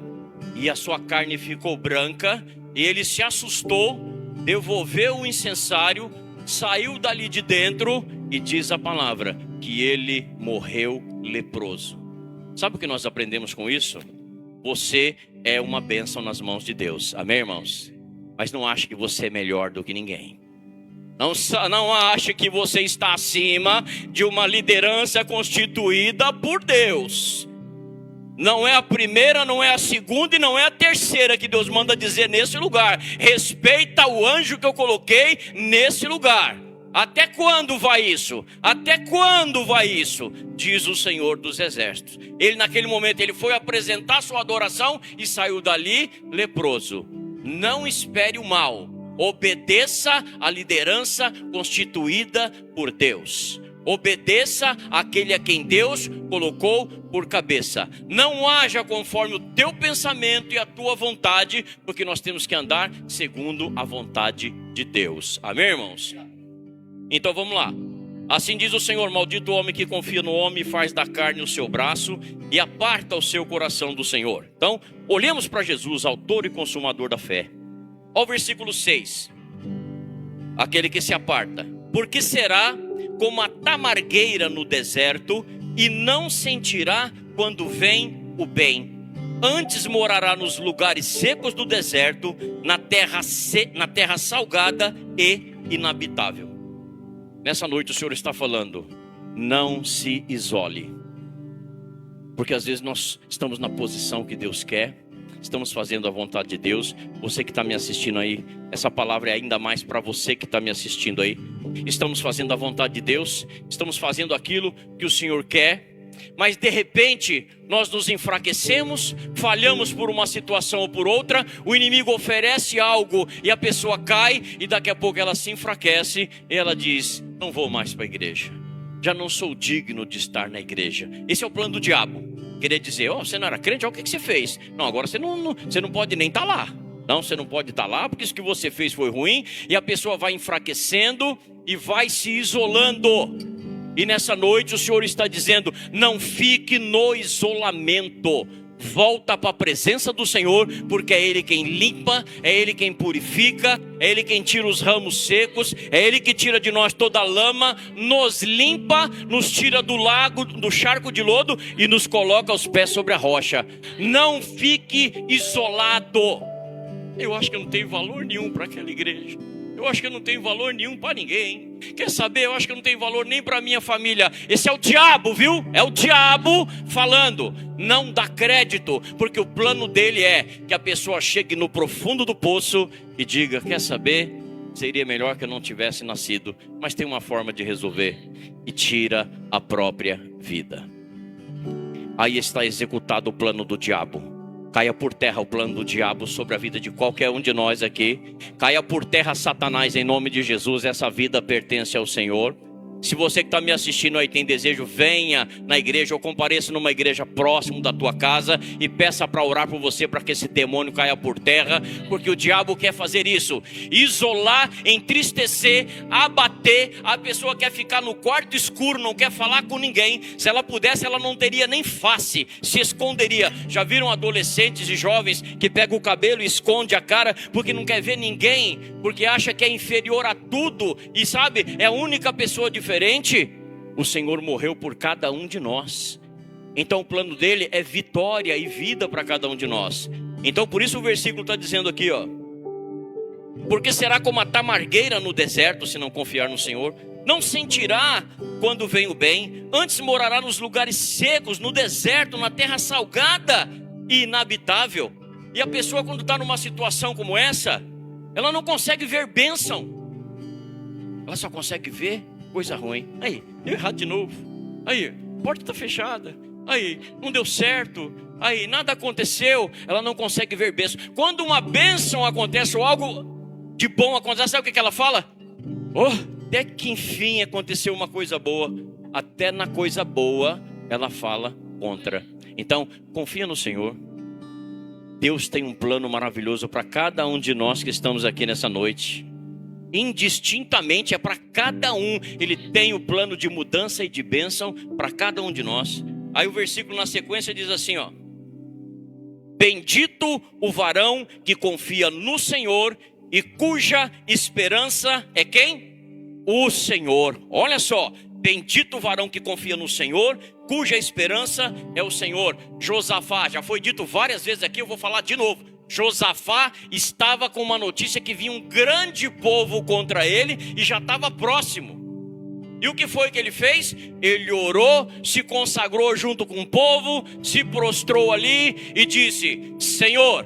e a sua carne ficou branca. E ele se assustou, devolveu o incensário, saiu dali de dentro e diz a palavra que ele morreu leproso. Sabe o que nós aprendemos com isso? Você é uma bênção nas mãos de Deus. Amém, irmãos? Mas não ache que você é melhor do que ninguém. Não ache que você está acima de uma liderança constituída por Deus. Não é a primeira, não é a segunda e não é a terceira que Deus manda dizer nesse lugar. Respeita o anjo que eu coloquei nesse lugar. Até quando vai isso? Até quando vai isso? Diz o Senhor dos Exércitos. Ele naquele momento ele foi apresentar sua adoração e saiu dali leproso. Não espere o mal. Obedeça à liderança constituída por Deus. Obedeça àquele a quem Deus colocou por cabeça. Não haja conforme o teu pensamento e a tua vontade, porque nós temos que andar segundo a vontade de Deus. Amém, irmãos? Então vamos lá. Assim diz o Senhor: maldito o homem que confia no homem e faz da carne o seu braço e aparta o seu coração do Senhor. Então, olhemos para Jesus, autor e consumador da fé. Ao versículo 6. Aquele que se aparta. Porque será como a tamargueira no deserto e não sentirá quando vem o bem. Antes morará nos lugares secos do deserto, na terra salgada e inabitável. Nessa noite o Senhor está falando: não se isole. Porque às vezes nós estamos na posição que Deus quer, estamos fazendo a vontade de Deus. Você que está me assistindo aí, essa palavra é ainda mais para você que está me assistindo aí. Estamos fazendo a vontade de Deus, estamos fazendo aquilo que o Senhor quer, mas de repente nós nos enfraquecemos, falhamos por uma situação ou por outra, o inimigo oferece algo e a pessoa cai, e daqui a pouco ela se enfraquece e ela diz: não vou mais para a igreja, já não sou digno de estar na igreja. Esse é o plano do diabo. Querer dizer: você não era crente, olha o que você fez. Não, agora você não pode nem estar lá. Não, você não pode estar lá porque isso que você fez foi ruim. E a pessoa vai enfraquecendo e vai se isolando. E nessa noite o Senhor está dizendo: não fique no isolamento. Volta para a presença do Senhor, porque é Ele quem limpa, é Ele quem purifica, é Ele quem tira os ramos secos, é Ele que tira de nós toda a lama, nos limpa, nos tira do lago, do charco de lodo e nos coloca os pés sobre a rocha. Não fique isolado. Eu acho que eu não tenho valor nenhum para aquela igreja. Eu acho que eu não tenho valor nenhum para ninguém. Quer saber? Eu acho que eu não tenho valor nem para minha família. Esse é o diabo, viu? É o diabo falando. Não dá crédito, porque o plano dele é que a pessoa chegue no profundo do poço e diga: quer saber? Seria melhor que eu não tivesse nascido. Mas tem uma forma de resolver. E tira a própria vida. Aí está executado o plano do diabo. Caia por terra o plano do diabo sobre a vida de qualquer um de nós aqui. Caia por terra Satanás em nome de Jesus. Essa vida pertence ao Senhor. Se você que está me assistindo aí tem desejo, venha na igreja ou compareça numa igreja próximo da tua casa e peça para orar por você, para que esse demônio caia por terra, porque o diabo quer fazer isso: isolar, entristecer, abater. A pessoa quer ficar no quarto escuro, não quer falar com ninguém. Se ela pudesse, ela não teria nem face, se esconderia. Já viram adolescentes e jovens que pegam o cabelo e esconde a cara porque não quer ver ninguém, porque acha que é inferior a tudo e sabe, é a única pessoa diferente? O Senhor morreu por cada um de nós. Então o plano dele é vitória e vida para cada um de nós. Então por isso o versículo está dizendo aqui, ó: porque será como a tamargueira no deserto, se não confiar no Senhor. Não sentirá quando vem o bem. Antes morará nos lugares secos, no deserto, na terra salgada e inabitável. E a pessoa, quando está numa situação como essa, ela não consegue ver bênção, ela só consegue ver coisa ruim. Aí, deu errado de novo. Aí, a porta está fechada. Aí, não deu certo. Aí, nada aconteceu. Ela não consegue ver bênção. Quando uma bênção acontece ou algo de bom acontece, sabe o que ela fala? Até que enfim aconteceu uma coisa boa. Até na coisa boa ela fala contra. Então, confia no Senhor. Deus tem um plano maravilhoso para cada um de nós que estamos aqui nessa noite. indistintamente, é para cada um. Ele tem o plano de mudança e de bênção para cada um de nós. Aí o versículo na sequência diz assim, ó: bendito o varão que confia no Senhor e cuja esperança é quem? O Senhor. Olha só, bendito o varão que confia no Senhor, cuja esperança é o Senhor. Josafá, já foi dito várias vezes aqui, eu vou falar de novo. Josafá estava com uma notícia que vinha um grande povo contra ele e já estava próximo. E o que foi que ele fez? Ele orou, se consagrou junto com o povo, se prostrou ali e disse: Senhor,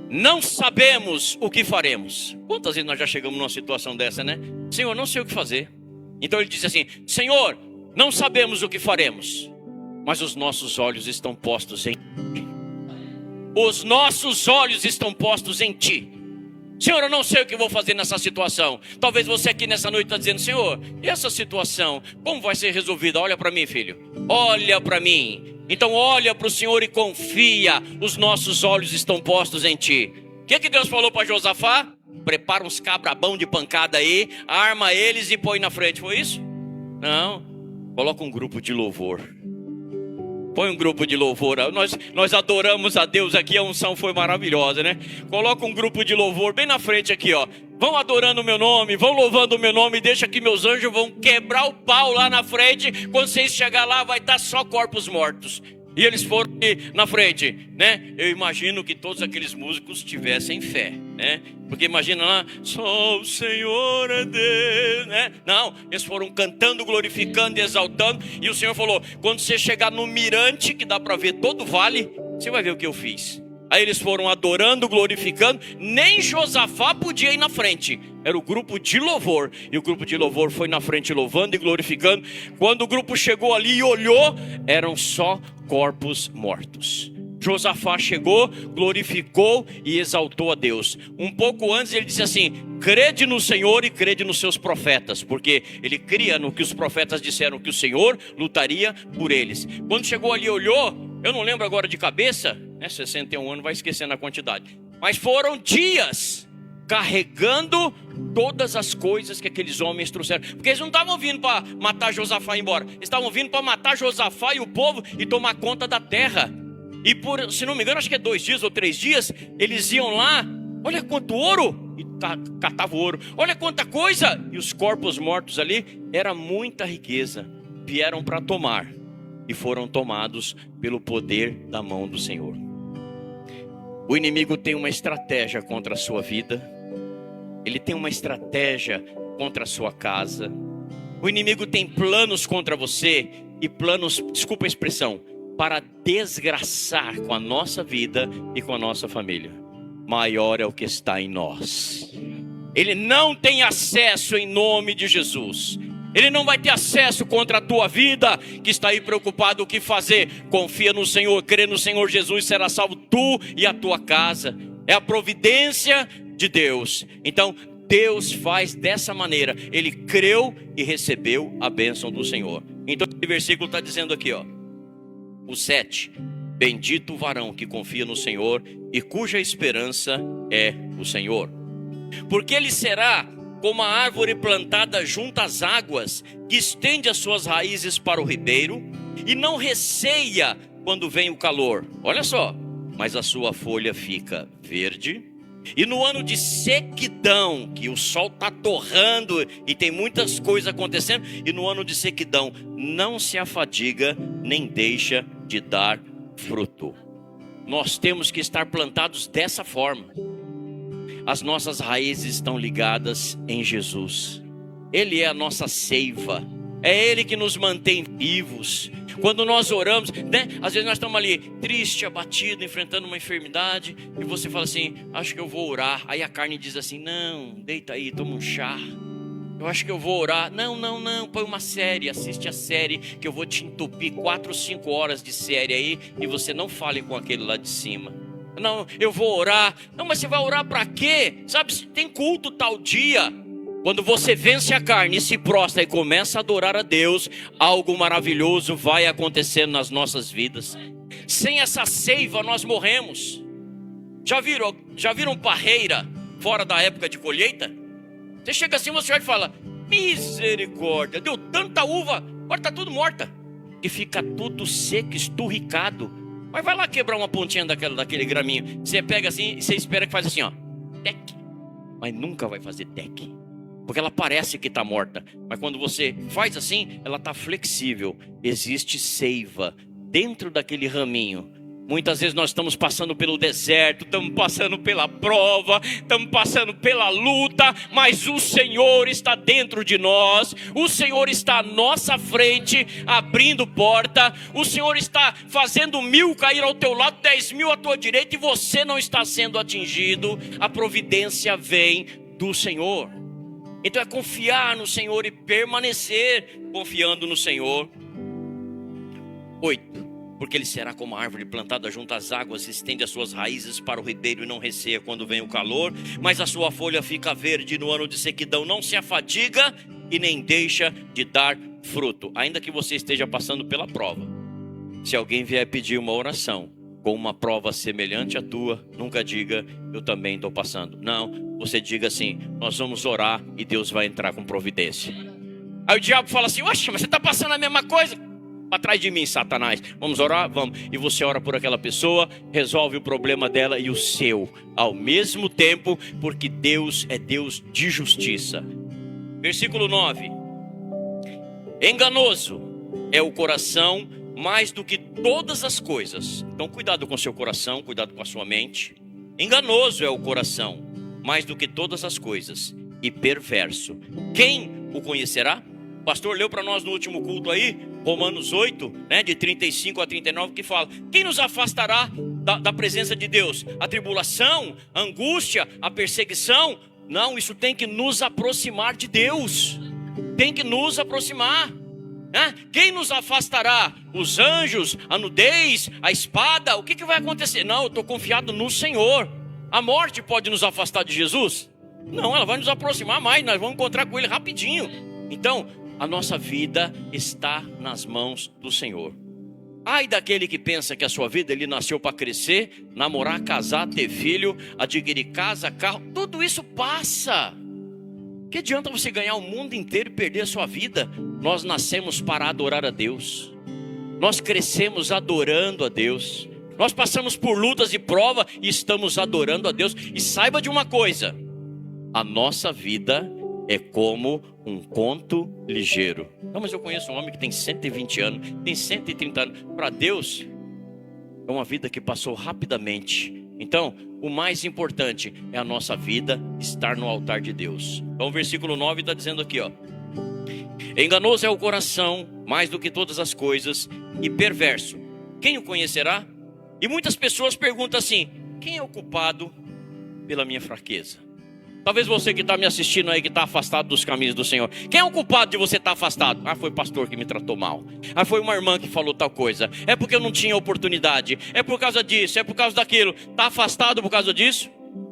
não sabemos o que faremos. Quantas vezes nós já chegamos numa situação dessa, né? Senhor, não sei o que fazer. Então ele disse assim: Senhor, não sabemos o que faremos, mas os nossos olhos estão postos em ti. Os nossos olhos estão postos em ti. Senhor, eu não sei o que vou fazer nessa situação. Talvez você aqui nessa noite está dizendo: Senhor, e essa situação, como vai ser resolvida? Olha para mim, filho, olha para mim. Então olha para o Senhor e confia. Os nossos olhos estão postos em ti. O que Deus falou para Josafá? Prepara uns cabrabão de pancada aí, arma eles e põe na frente. Foi isso? Não. Coloca um grupo de louvor. Põe um grupo de louvor. Nós adoramos a Deus aqui. A unção foi maravilhosa, né? Coloca um grupo de louvor bem na frente aqui, ó. Vão adorando o meu nome, vão louvando o meu nome. Deixa que meus anjos vão quebrar o pau lá na frente. Quando vocês chegar lá, vai estar só corpos mortos. E eles foram na frente, né? Eu imagino que todos aqueles músicos tivessem fé, né? Porque imagina lá: só o Senhor é Deus, né? Não, eles foram cantando, glorificando e exaltando. E o Senhor falou: quando você chegar no mirante, que dá para ver todo o vale, você vai ver o que eu fiz. Aí eles foram adorando, glorificando. Nem Josafá podia ir na frente. Era o grupo de louvor. E o grupo de louvor foi na frente louvando e glorificando. Quando o grupo chegou ali e olhou, eram só corpos mortos. Josafá chegou, glorificou e exaltou a Deus. Um pouco antes ele disse assim: crede no Senhor e crede nos seus profetas. Porque ele cria no que os profetas disseram, que o Senhor lutaria por eles. Quando chegou ali e olhou, eu não lembro agora de cabeça, né? 61 anos, vai esquecendo a quantidade. Mas foram dias carregando todas as coisas que aqueles homens trouxeram. Porque eles não estavam vindo para matar Josafá e ir embora. Eles estavam vindo para matar Josafá e o povo e tomar conta da terra. E por, se não me engano, acho que é 2 dias ou 3 dias, eles iam lá, olha quanto ouro, e catavam ouro. Olha quanta coisa. E os corpos mortos ali, era muita riqueza. Vieram para tomar. E foram tomados pelo poder da mão do Senhor. O inimigo tem uma estratégia contra a sua vida. Ele tem uma estratégia contra a sua casa. O inimigo tem planos contra você. E planos, desculpa a expressão, para desgraçar com a nossa vida e com a nossa família. Maior é o que está em nós. Ele não tem acesso em nome de Jesus. Ele não vai ter acesso contra a tua vida, que está aí preocupado o que fazer. Confia no Senhor, crê no Senhor Jesus, será salvo tu e a tua casa. É a providência de Deus. Então Deus faz dessa maneira. Ele creu e recebeu a bênção do Senhor. Então esse versículo está dizendo aqui, ó, o 7: bendito o varão que confia no Senhor e cuja esperança é o Senhor. Porque ele será como a árvore plantada junto às águas, que estende as suas raízes para o ribeiro e não receia quando vem o calor. Olha só, mas a sua folha fica verde. E no ano de sequidão, que o sol está torrando e tem muitas coisas acontecendo, e no ano de sequidão não se afadiga nem deixa de dar fruto. Nós temos que estar plantados dessa forma. As nossas raízes estão ligadas em Jesus. Ele é a nossa seiva. É Ele que nos mantém vivos. Quando nós oramos, né? Às vezes nós estamos ali triste, abatido, enfrentando uma enfermidade, e você fala assim: acho que eu vou orar. Aí a carne diz assim: não, deita aí, toma um chá. Eu acho que eu vou orar. Não, põe uma série, assiste a série, que eu vou te entupir 4 ou 5 horas de série aí, e você não fale com aquele lá de cima. Não, eu vou orar. Não, mas você vai orar para quê? Sabe, tem culto tal dia. Quando você vence a carne e se prostra e começa a adorar a Deus, algo maravilhoso vai acontecendo nas nossas vidas. Sem essa seiva nós morremos. Já viram parreira fora da época de colheita? Você chega assim, você olha e fala: misericórdia, deu tanta uva, agora está tudo morta. E fica tudo seco, esturricado. Mas vai lá quebrar uma pontinha daquele graminho. Você pega assim e você espera que faz assim, ó, tec. Mas nunca vai fazer tec, porque ela parece que está morta. Mas quando você faz assim, ela está flexível. Existe seiva dentro daquele raminho. Muitas vezes nós estamos passando pelo deserto, estamos passando pela prova, estamos passando pela luta, mas o Senhor está dentro de nós, o Senhor está à nossa frente, abrindo porta, o Senhor está fazendo 1.000 cair ao teu lado, 10.000 à tua direita, e você não está sendo atingido. A providência vem do Senhor. Então é confiar no Senhor e permanecer confiando no Senhor. 8. Porque ele será como a árvore plantada junto às águas, estende as suas raízes para o ribeiro e não receia quando vem o calor, mas a sua folha fica verde no ano de sequidão, não se afadiga e nem deixa de dar fruto. Ainda que você esteja passando pela prova, se alguém vier pedir uma oração com uma prova semelhante à tua, nunca diga: eu também estou passando. Não, você diga assim: nós vamos orar e Deus vai entrar com providência. Aí o diabo fala assim: oxe, mas você está passando a mesma coisa. Atrás de mim, Satanás. Vamos orar? Vamos. E você ora por aquela pessoa, resolve o problema dela e o seu ao mesmo tempo, porque Deus é Deus de justiça. Versículo 9. Enganoso é o coração mais do que todas as coisas. Então cuidado com o seu coração, cuidado com a sua mente. Enganoso é o coração mais do que todas as coisas, e perverso. Quem o conhecerá? O pastor leu para nós no último culto aí, Romanos 8, de 35 a 39, que fala: quem nos afastará da presença de Deus? A tribulação, a angústia, a perseguição? Não, isso tem que nos aproximar de Deus. Tem que nos aproximar. Quem nos afastará? Os anjos, a nudez, a espada? O que vai acontecer? Não, eu estou confiado no Senhor. A morte pode nos afastar de Jesus? Não, ela vai nos aproximar mais. Nós vamos encontrar com Ele rapidinho. Então, a nossa vida está nas mãos do Senhor. Ai daquele que pensa que a sua vida, ele nasceu para crescer, namorar, casar, ter filho, adquirir casa, carro. Tudo isso passa. Que adianta você ganhar o mundo inteiro e perder a sua vida? Nós nascemos para adorar a Deus. Nós crescemos adorando a Deus. Nós passamos por lutas e prova e estamos adorando a Deus. E saiba de uma coisa: a nossa vida é como um conto ligeiro. Não, mas eu conheço um homem que tem 120 anos, tem 130 anos. Para Deus, é uma vida que passou rapidamente. Então, o mais importante é a nossa vida estar no altar de Deus. Então, o versículo 9 está dizendo aqui, ó: enganoso é o coração mais do que todas as coisas, e perverso. Quem o conhecerá? E muitas pessoas perguntam assim: quem é o culpado pela minha fraqueza? Talvez você que está me assistindo aí, que está afastado dos caminhos do Senhor. Quem é o culpado de você estar afastado? Foi o pastor que me tratou mal. Foi uma irmã que falou tal coisa. É porque eu não tinha oportunidade. É por causa disso, é por causa daquilo. Está afastado por causa disso?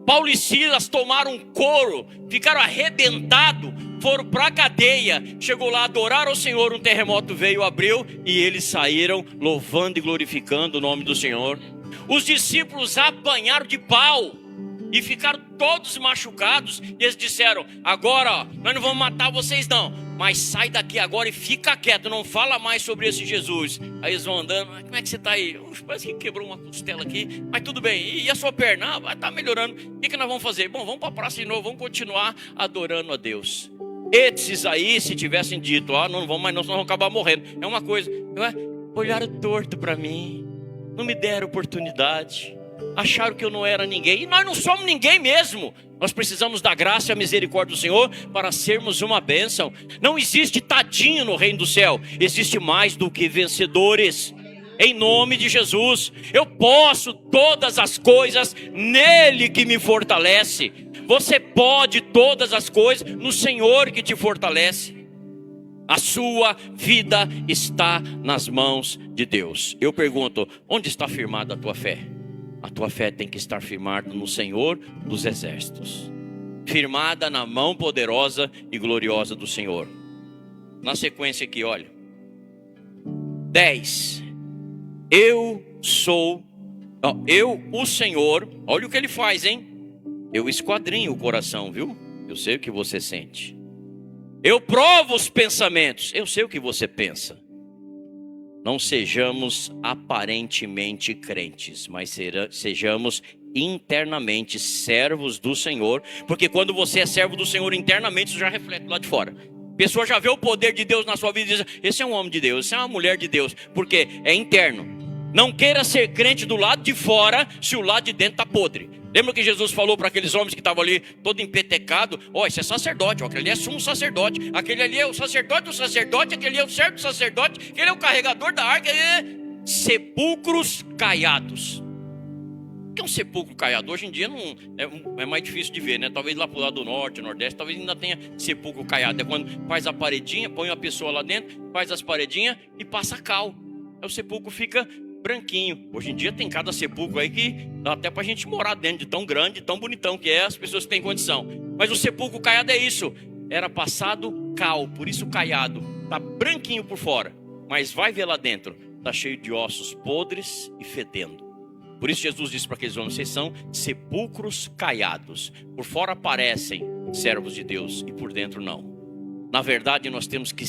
Paulo e Silas tomaram um couro, ficaram arrebentados, foram para a cadeia. Chegou lá, adoraram ao Senhor, um terremoto veio, abriu, e eles saíram louvando e glorificando o nome do Senhor. Os discípulos apanharam de pau e ficaram todos machucados. E eles disseram: agora, nós não vamos matar vocês não, mas sai daqui agora e fica quieto, não fala mais sobre esse Jesus. Aí eles vão andando: como é que você está aí? Parece que quebrou uma costela aqui, mas tudo bem. E a sua perna? Vai estar melhorando. O que nós vamos fazer? Bom, vamos para a praça de novo, vamos continuar adorando a Deus. Esses aí, se tivessem dito: não vamos mais não, senão vamos acabar morrendo, é uma coisa. Olharam torto para mim, não me deram oportunidade, acharam que eu não era ninguém. E nós não somos ninguém mesmo. Nós precisamos da graça e a misericórdia do Senhor para sermos uma bênção. Não existe tadinho no reino do céu. Existe mais do que vencedores. Em nome de Jesus, eu posso todas as coisas nele que me fortalece. Você pode todas as coisas no Senhor que te fortalece. A sua vida está nas mãos de Deus. Eu pergunto: onde está firmada a tua fé? A tua fé tem que estar firmada no Senhor dos exércitos, firmada na mão poderosa e gloriosa do Senhor. Na sequência aqui, olha: 10. Eu, o Senhor. Olha o que ele faz, hein? Eu esquadrinho o coração, viu? Eu sei o que você sente. Eu provo os pensamentos. Eu sei o que você pensa. Não sejamos aparentemente crentes, mas sejamos internamente servos do Senhor. Porque quando você é servo do Senhor internamente, isso já reflete lá de fora. A pessoa já vê o poder de Deus na sua vida e diz: esse é um homem de Deus, esse é uma mulher de Deus. Porque é interno. Não queira ser crente do lado de fora se o lado de dentro está podre. Lembra que Jesus falou para aqueles homens que estavam ali todo empetecado: ó, esse é sacerdote, ó, aquele ali é sumo sacerdote, aquele ali é o sacerdote do sacerdote, aquele ali é o servo do sacerdote, aquele é o carregador da arca. Sepulcros caiados. O que é um sepulcro caiado? Hoje em dia não é mais difícil de ver, né? Talvez lá pro lado do norte, nordeste, talvez ainda tenha sepulcro caiado. É quando faz a paredinha, põe uma pessoa lá dentro, faz as paredinhas e passa cal. Aí o sepulcro fica branquinho. Hoje em dia tem cada sepulcro aí que dá até pra gente morar dentro, de tão grande, tão bonitão que é, as pessoas têm condição. Mas o sepulcro caiado é isso, era passado cal, por isso caiado, tá branquinho por fora, mas vai ver lá dentro, tá cheio de ossos podres e fedendo. Por isso Jesus disse para aqueles homens: vocês são sepulcros caiados, por fora parecem servos de Deus e por dentro não. Na verdade, nós temos que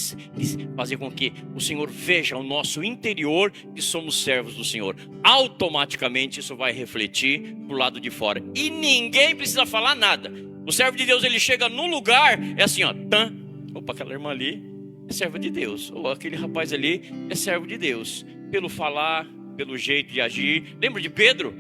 fazer com que o Senhor veja o nosso interior, que somos servos do Senhor. Automaticamente isso vai refletir pro lado de fora. E ninguém precisa falar nada. O servo de Deus, ele chega num lugar, é assim, ó. Opa, aquela irmã ali é serva de Deus. Ou aquele rapaz ali é servo de Deus. Pelo falar, pelo jeito de agir. Lembra de Pedro?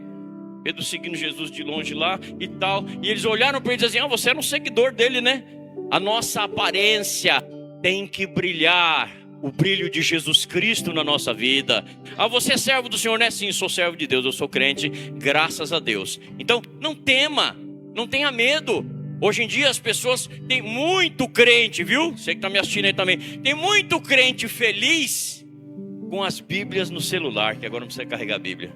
Pedro seguindo Jesus de longe lá e tal. E eles olharam para ele e diziam assim: você era um seguidor dele, né? A nossa aparência tem que brilhar, o brilho de Jesus Cristo na nossa vida. Você é servo do Senhor, né? Sim, sou servo de Deus, eu sou crente, graças a Deus. Então, não tema, não tenha medo. Hoje em dia as pessoas têm muito crente, viu? Você que está me assistindo aí também. Tem muito crente feliz com as Bíblias no celular, que agora não precisa carregar a Bíblia.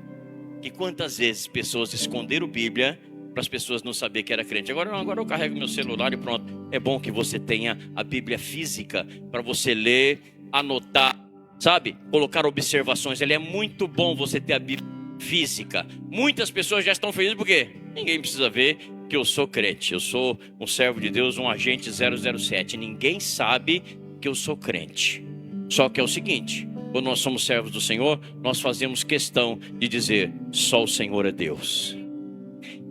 E quantas vezes pessoas esconderam Bíblia para as pessoas não saberem que era crente. Agora eu carrego meu celular e pronto. É bom que você tenha a Bíblia física para você ler, anotar, sabe? Colocar observações. Ele é muito bom você ter a Bíblia física. Muitas pessoas já estão felizes porque ninguém precisa ver que eu sou crente. Eu sou um servo de Deus, um agente 007. Ninguém sabe que eu sou crente. Só que é o seguinte: quando nós somos servos do Senhor, nós fazemos questão de dizer: só o Senhor é Deus.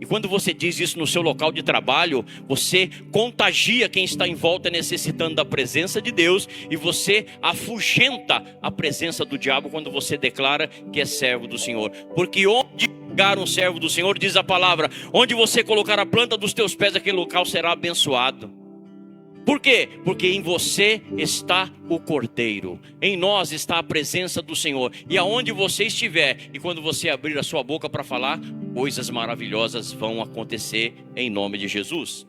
E quando você diz isso no seu local de trabalho, você contagia quem está em volta necessitando da presença de Deus, e você afugenta a presença do diabo quando você declara que é servo do Senhor. Porque onde chegar um servo do Senhor, diz a palavra, onde você colocar a planta dos teus pés, aquele local será abençoado. Por quê? Porque em você está o Cordeiro, em nós está a presença do Senhor. E aonde você estiver, e quando você abrir a sua boca para falar, coisas maravilhosas vão acontecer em nome de Jesus.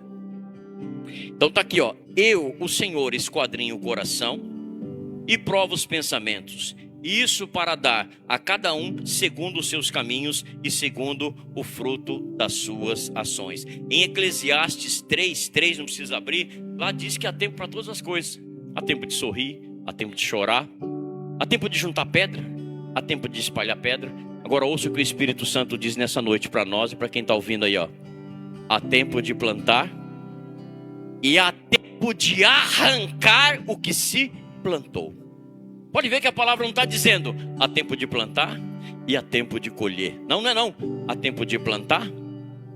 Então tá aqui, ó: eu, o Senhor, esquadrinho o coração e provo os pensamentos, isso para dar a cada um segundo os seus caminhos e segundo o fruto das suas ações. Em Eclesiastes 3:3, não precisa abrir, lá diz que há tempo para todas as coisas. Há tempo de sorrir, há tempo de chorar, há tempo de juntar pedra, há tempo de espalhar pedra. Agora ouça o que o Espírito Santo diz nessa noite para nós e para quem está ouvindo aí, ó. Há tempo de plantar e há tempo de arrancar o que se plantou. Pode ver que a palavra não está dizendo há tempo de plantar e há tempo de colher. Não, não é não. Há tempo de plantar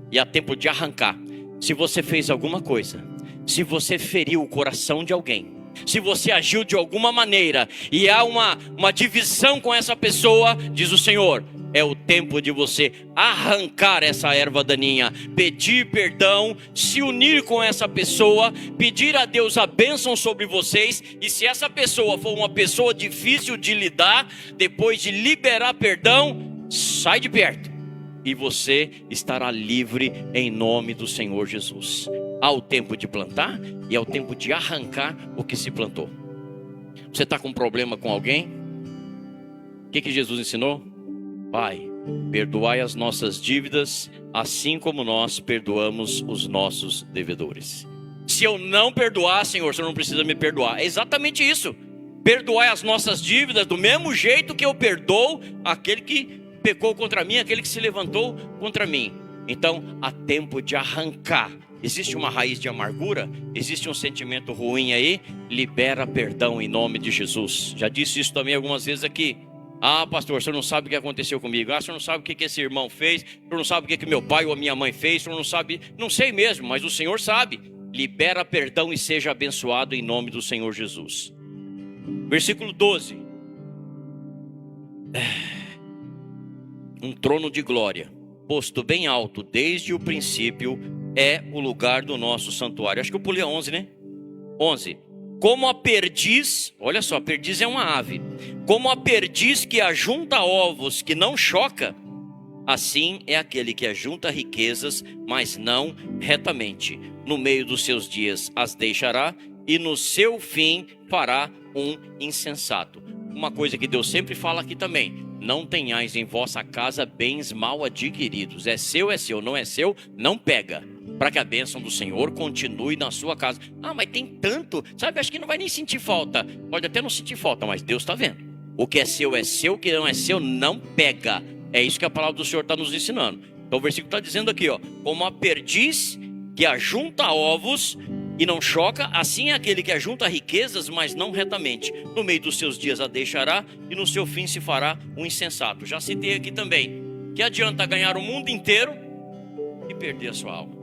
e há tempo de arrancar. Se você fez alguma coisa, se você feriu o coração de alguém, se você agiu de alguma maneira e há uma divisão com essa pessoa, diz o Senhor, é o tempo de você arrancar essa erva daninha, pedir perdão, se unir com essa pessoa, pedir a Deus a bênção sobre vocês. E se essa pessoa for uma pessoa difícil de lidar, depois de liberar perdão, sai de perto e você estará livre em nome do Senhor Jesus. Há o tempo de plantar e há o tempo de arrancar o que se plantou. Você está com um problema com alguém? O que Jesus ensinou? Pai, perdoai as nossas dívidas, assim como nós perdoamos os nossos devedores. Se eu não perdoar, Senhor, o Senhor não precisa me perdoar. É exatamente isso. Perdoai as nossas dívidas do mesmo jeito que eu perdoo aquele que pecou contra mim, aquele que se levantou contra mim. Então, há tempo de arrancar existe uma raiz de amargura, existe um sentimento ruim aí, libera perdão em nome de Jesus. Já disse isso também algumas vezes aqui. Ah, pastor, o senhor não sabe o que aconteceu comigo. Ah, o senhor não sabe o que esse irmão fez. O senhor não sabe o que meu pai ou a minha mãe fez. O senhor não sabe. Não sei mesmo, mas o Senhor sabe. Libera perdão e seja abençoado em nome do Senhor Jesus. Versículo 12. Um trono de glória, posto bem alto desde o princípio, é o lugar do nosso santuário. Acho que eu pulei a 11, né? 11. Como a perdiz, olha só, a perdiz é uma ave. Como a perdiz que ajunta ovos, que não choca, assim é aquele que ajunta riquezas, mas não retamente. No meio dos seus dias as deixará, e no seu fim fará um insensato. Uma coisa que Deus sempre fala aqui também: não tenhais em vossa casa bens mal adquiridos. É seu, não é seu, não pega. Para que a bênção do Senhor continue na sua casa. Ah, mas tem tanto, sabe, acho que não vai nem sentir falta. Pode até não sentir falta, mas Deus está vendo. O que é seu, o que não é seu, não pega. É isso que a palavra do Senhor está nos ensinando. Então o versículo está dizendo aqui, ó: como a perdiz que ajunta ovos e não choca, assim é aquele que ajunta riquezas, mas não retamente. No meio dos seus dias a deixará, e no seu fim se fará um insensato. Já citei aqui também, que adianta ganhar o mundo inteiro e perder a sua alma.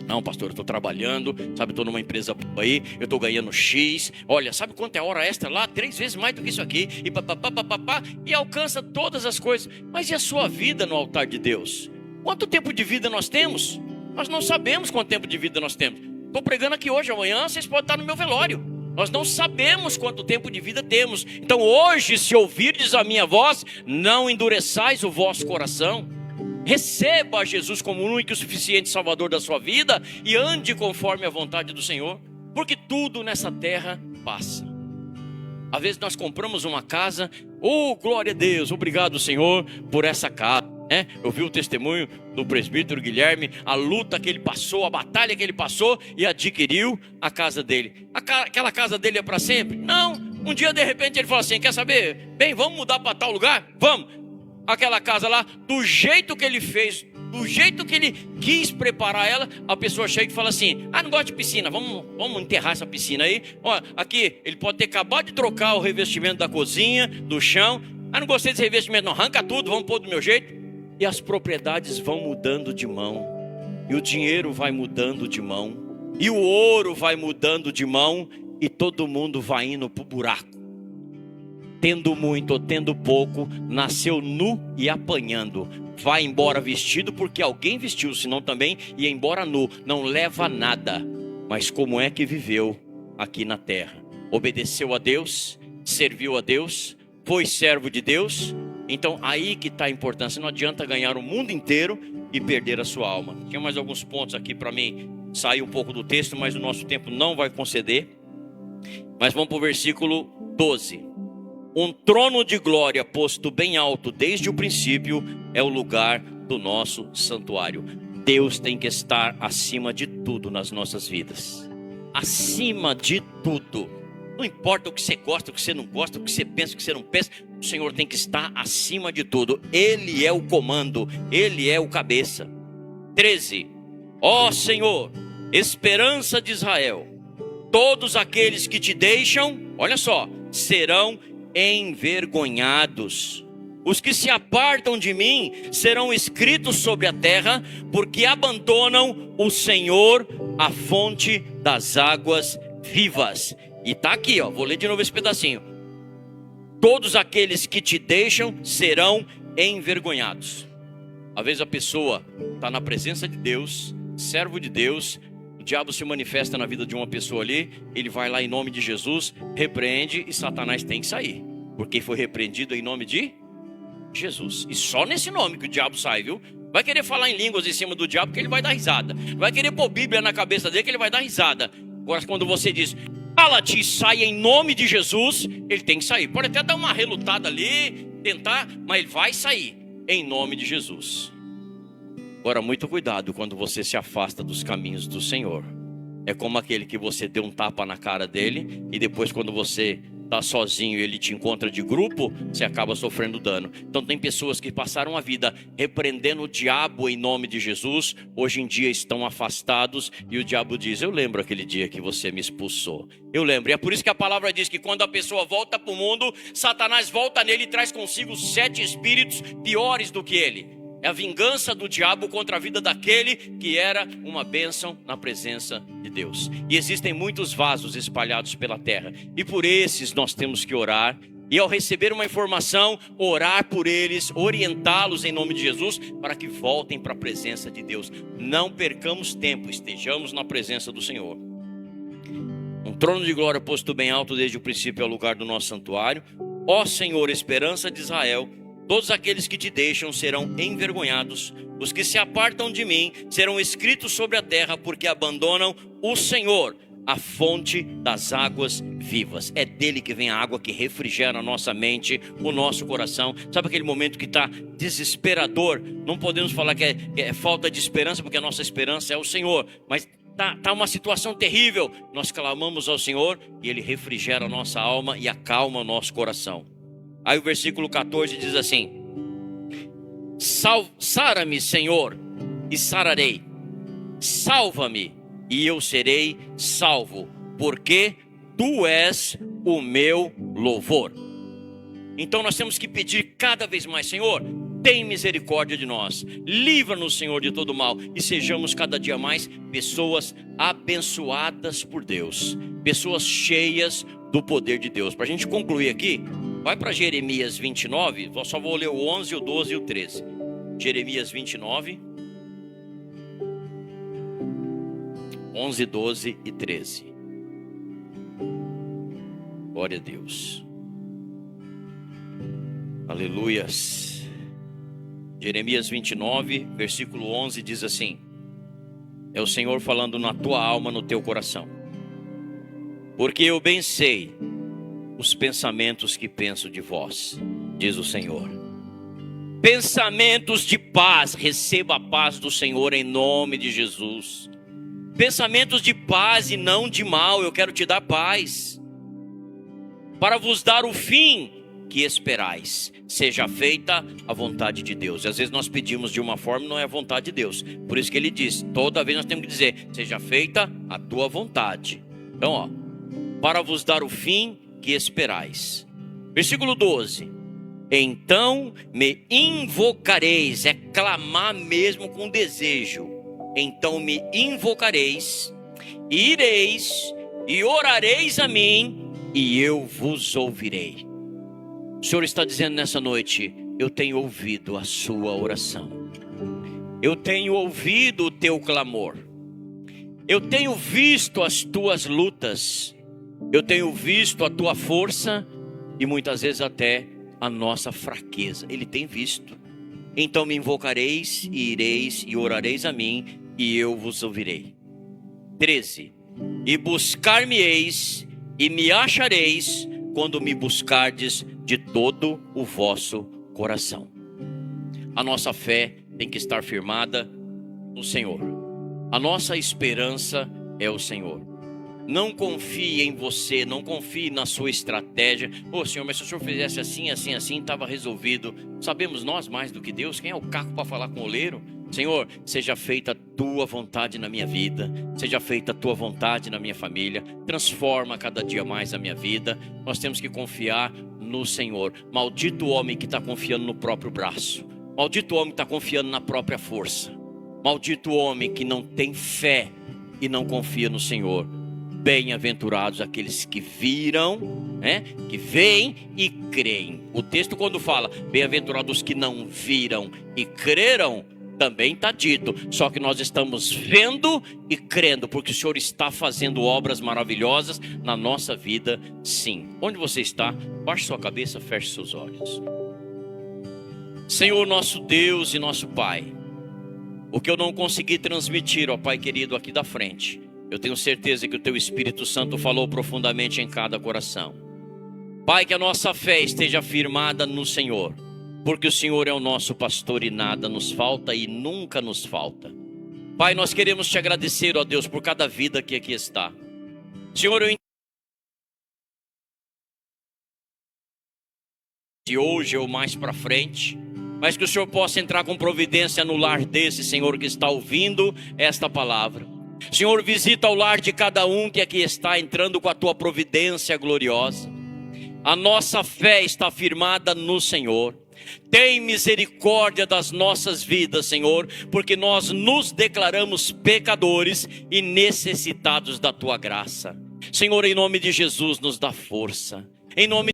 Não, pastor, eu estou trabalhando, sabe, estou numa empresa aí, eu estou ganhando X, olha, sabe quanto é hora extra lá? 3 vezes mais do que isso aqui, e papapá, e alcança todas as coisas. Mas e a sua vida no altar de Deus? Quanto tempo de vida nós temos? Nós não sabemos quanto tempo de vida nós temos. Estou pregando aqui hoje, amanhã vocês podem estar no meu velório. Nós não sabemos quanto tempo de vida temos. Então hoje, se ouvirdes a minha voz, não endureçais o vosso coração. Receba Jesus como o único e suficiente Salvador da sua vida e ande conforme a vontade do Senhor, porque tudo nessa terra passa. Às vezes nós compramos uma casa, oh, glória a Deus, obrigado, Senhor, por essa casa, né? Eu vi o testemunho do presbítero Guilherme, a luta que ele passou, a batalha que ele passou e adquiriu a casa dele. Aquela casa dele é para sempre? Não. Um dia de repente ele fala assim: quer saber? Bem, vamos mudar para tal lugar? Vamos. Aquela casa lá, do jeito que ele fez, do jeito que ele quis preparar ela, a pessoa chega e fala assim: ah, não gosto de piscina, vamos enterrar essa piscina aí. Ó, aqui, ele pode ter acabado de trocar o revestimento da cozinha, do chão. Ah, não gostei desse revestimento, não, arranca tudo, vamos pôr do meu jeito. E as propriedades vão mudando de mão, e o dinheiro vai mudando de mão, e o ouro vai mudando de mão, e todo mundo vai indo pro buraco. Tendo muito ou tendo pouco, nasceu nu e apanhando. Vai embora vestido porque alguém vestiu, senão também ia embora nu. Não leva nada. Mas como é que viveu aqui na terra? Obedeceu a Deus, serviu a Deus, foi servo de Deus. Então aí que está a importância. Não adianta ganhar o mundo inteiro e perder a sua alma. Tinha mais alguns pontos aqui para mim sair um pouco do texto, mas o nosso tempo não vai conceder. Mas vamos para o versículo 12. Um trono de glória posto bem alto desde o princípio é o lugar do nosso santuário. Deus tem que estar acima de tudo nas nossas vidas. Acima de tudo. Não importa o que você gosta, o que você não gosta, o que você pensa, o que você não pensa. O Senhor tem que estar acima de tudo. Ele é o comando, Ele é o cabeça. 13. Ó Senhor, esperança de Israel, todos aqueles que te deixam, olha só, serão envergonhados. Os que se apartam de mim serão escritos sobre a terra, porque abandonam o Senhor, a fonte das águas vivas. E está aqui, ó, vou ler de novo esse pedacinho. Todos aqueles que te deixam serão envergonhados. Às vezes a pessoa está na presença de Deus, servo de Deus, o diabo se manifesta na vida de uma pessoa ali, ele vai lá em nome de Jesus, repreende e Satanás tem que sair, porque foi repreendido em nome de Jesus. E só nesse nome que o diabo sai, viu? Vai querer falar em línguas em cima do diabo que ele vai dar risada. Vai querer pôr Bíblia na cabeça dele que ele vai dar risada. Agora quando você diz: cala-te e sai em nome de Jesus, ele tem que sair. Pode até dar uma relutada ali, tentar, mas ele vai sair em nome de Jesus. Agora, muito cuidado quando você se afasta dos caminhos do Senhor. É como aquele que você deu um tapa na cara dele e depois quando você está sozinho e ele te encontra de grupo, você acaba sofrendo dano. Então tem pessoas que passaram a vida repreendendo o diabo em nome de Jesus, hoje em dia estão afastados e o diabo diz: eu lembro aquele dia que você me expulsou, eu lembro. E é por isso que a palavra diz que quando a pessoa volta para o mundo, Satanás volta nele e traz consigo 7 espíritos piores do que ele. É a vingança do diabo contra a vida daquele que era uma bênção na presença de Deus. E existem muitos vasos espalhados pela terra, e por esses nós temos que orar. E ao receber uma informação, orar por eles, orientá-los em nome de Jesus, para que voltem para a presença de Deus. Não percamos tempo, estejamos na presença do Senhor. Um trono de glória posto bem alto desde o princípio é o lugar do nosso santuário. Ó Senhor, esperança de Israel, todos aqueles que te deixam serão envergonhados. Os que se apartam de mim serão escritos sobre a terra, porque abandonam o Senhor, a fonte das águas vivas. É dele que vem a água que refrigera a nossa mente, o nosso coração. Sabe aquele momento que está desesperador? Não podemos falar que é falta de esperança, porque a nossa esperança é o Senhor. Mas está uma situação terrível. Nós clamamos ao Senhor e Ele refrigera a nossa alma e acalma o nosso coração. Aí o versículo 14 diz assim: sara-me, Senhor, e sararei. Salva-me, e eu serei salvo, porque Tu és o meu louvor. Então nós temos que pedir cada vez mais: Senhor, tem misericórdia de nós, livra-nos, Senhor, de todo mal, e sejamos cada dia mais pessoas abençoadas por Deus, pessoas cheias do poder de Deus. Para a gente concluir aqui, vai para Jeremias 29, eu só vou ler o 11, o 12 e o 13. Jeremias 29, 11, 12 e 13. Glória a Deus. Aleluias. Jeremias 29, versículo 11 diz assim: é o Senhor falando na tua alma, no teu coração. Porque eu bem sei os pensamentos que penso de vós, diz o Senhor. Pensamentos de paz, receba a paz do Senhor em nome de Jesus. Pensamentos de paz e não de mal, eu quero te dar paz, para vos dar o fim que esperais. Seja feita a vontade de Deus. Às vezes nós pedimos de uma forma, não é a vontade de Deus. Por isso que ele diz, toda vez nós temos que dizer: seja feita a tua vontade. Então, para vos dar o fim que esperais. Versículo 12: então me invocareis, é clamar mesmo com desejo. Então me invocareis, e ireis e orareis a mim, e eu vos ouvirei. O Senhor está dizendo nessa noite: eu tenho ouvido a sua oração, eu tenho ouvido o teu clamor, eu tenho visto as tuas lutas, eu tenho visto a tua força e muitas vezes até a nossa fraqueza. Ele tem visto. Então me invocareis e ireis e orareis a mim, e eu vos ouvirei. 13. E buscar-me-eis e me achareis, quando me buscardes de todo o vosso coração. A nossa fé tem que estar firmada no Senhor. A nossa esperança é o Senhor. Não confie em você, não confie na sua estratégia. Senhor, mas se o Senhor fizesse assim, assim, assim, estava resolvido. Sabemos nós mais do que Deus? Quem é o caco para falar com o oleiro? Senhor, seja feita a tua vontade na minha vida, seja feita a tua vontade na minha família, transforma cada dia mais a minha vida. Nós temos que confiar no Senhor. Maldito o homem que está confiando no próprio braço, maldito o homem que está confiando na própria força, maldito o homem que não tem fé e não confia no Senhor. Bem-aventurados aqueles que viram, que veem e creem. O texto quando fala bem-aventurados os que não viram e creram, também está dito, só que nós estamos vendo e crendo, porque o Senhor está fazendo obras maravilhosas na nossa vida, sim. Onde você está? Baixe sua cabeça, feche seus olhos. Senhor, nosso Deus e nosso Pai, o que eu não consegui transmitir, ó Pai querido, aqui da frente, eu tenho certeza que o Teu Espírito Santo falou profundamente em cada coração. Pai, que a nossa fé esteja firmada no Senhor, porque o Senhor é o nosso pastor e nada nos falta e nunca nos falta. Pai, nós queremos Te agradecer, ó Deus, por cada vida que aqui está. Senhor, eu de hoje ou mais para frente, mas que o Senhor possa entrar com providência no lar desse, Senhor, que está ouvindo esta palavra. Senhor, visita o lar de cada um que aqui está, entrando com a tua providência gloriosa. A nossa fé está firmada no Senhor. Tem misericórdia das nossas vidas, Senhor, porque nós nos declaramos pecadores e necessitados da tua graça. Senhor, em nome de Jesus, nos dá força. Em nome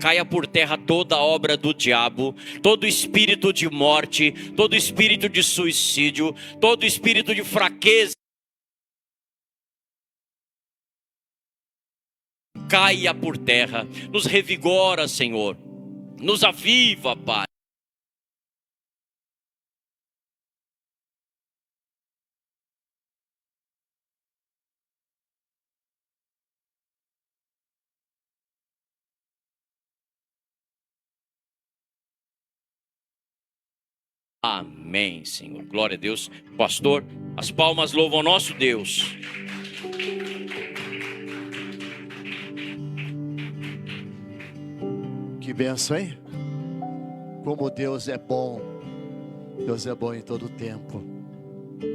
caia por terra toda a obra do diabo, todo espírito de morte, todo espírito de suicídio, todo espírito de fraqueza. Caia por terra, nos revigora, Senhor, nos aviva, Pai. Amém, Senhor. Glória a Deus. Pastor, as palmas louvam o nosso Deus. Que bênção, hein? Como Deus é bom. Deus é bom em todo tempo.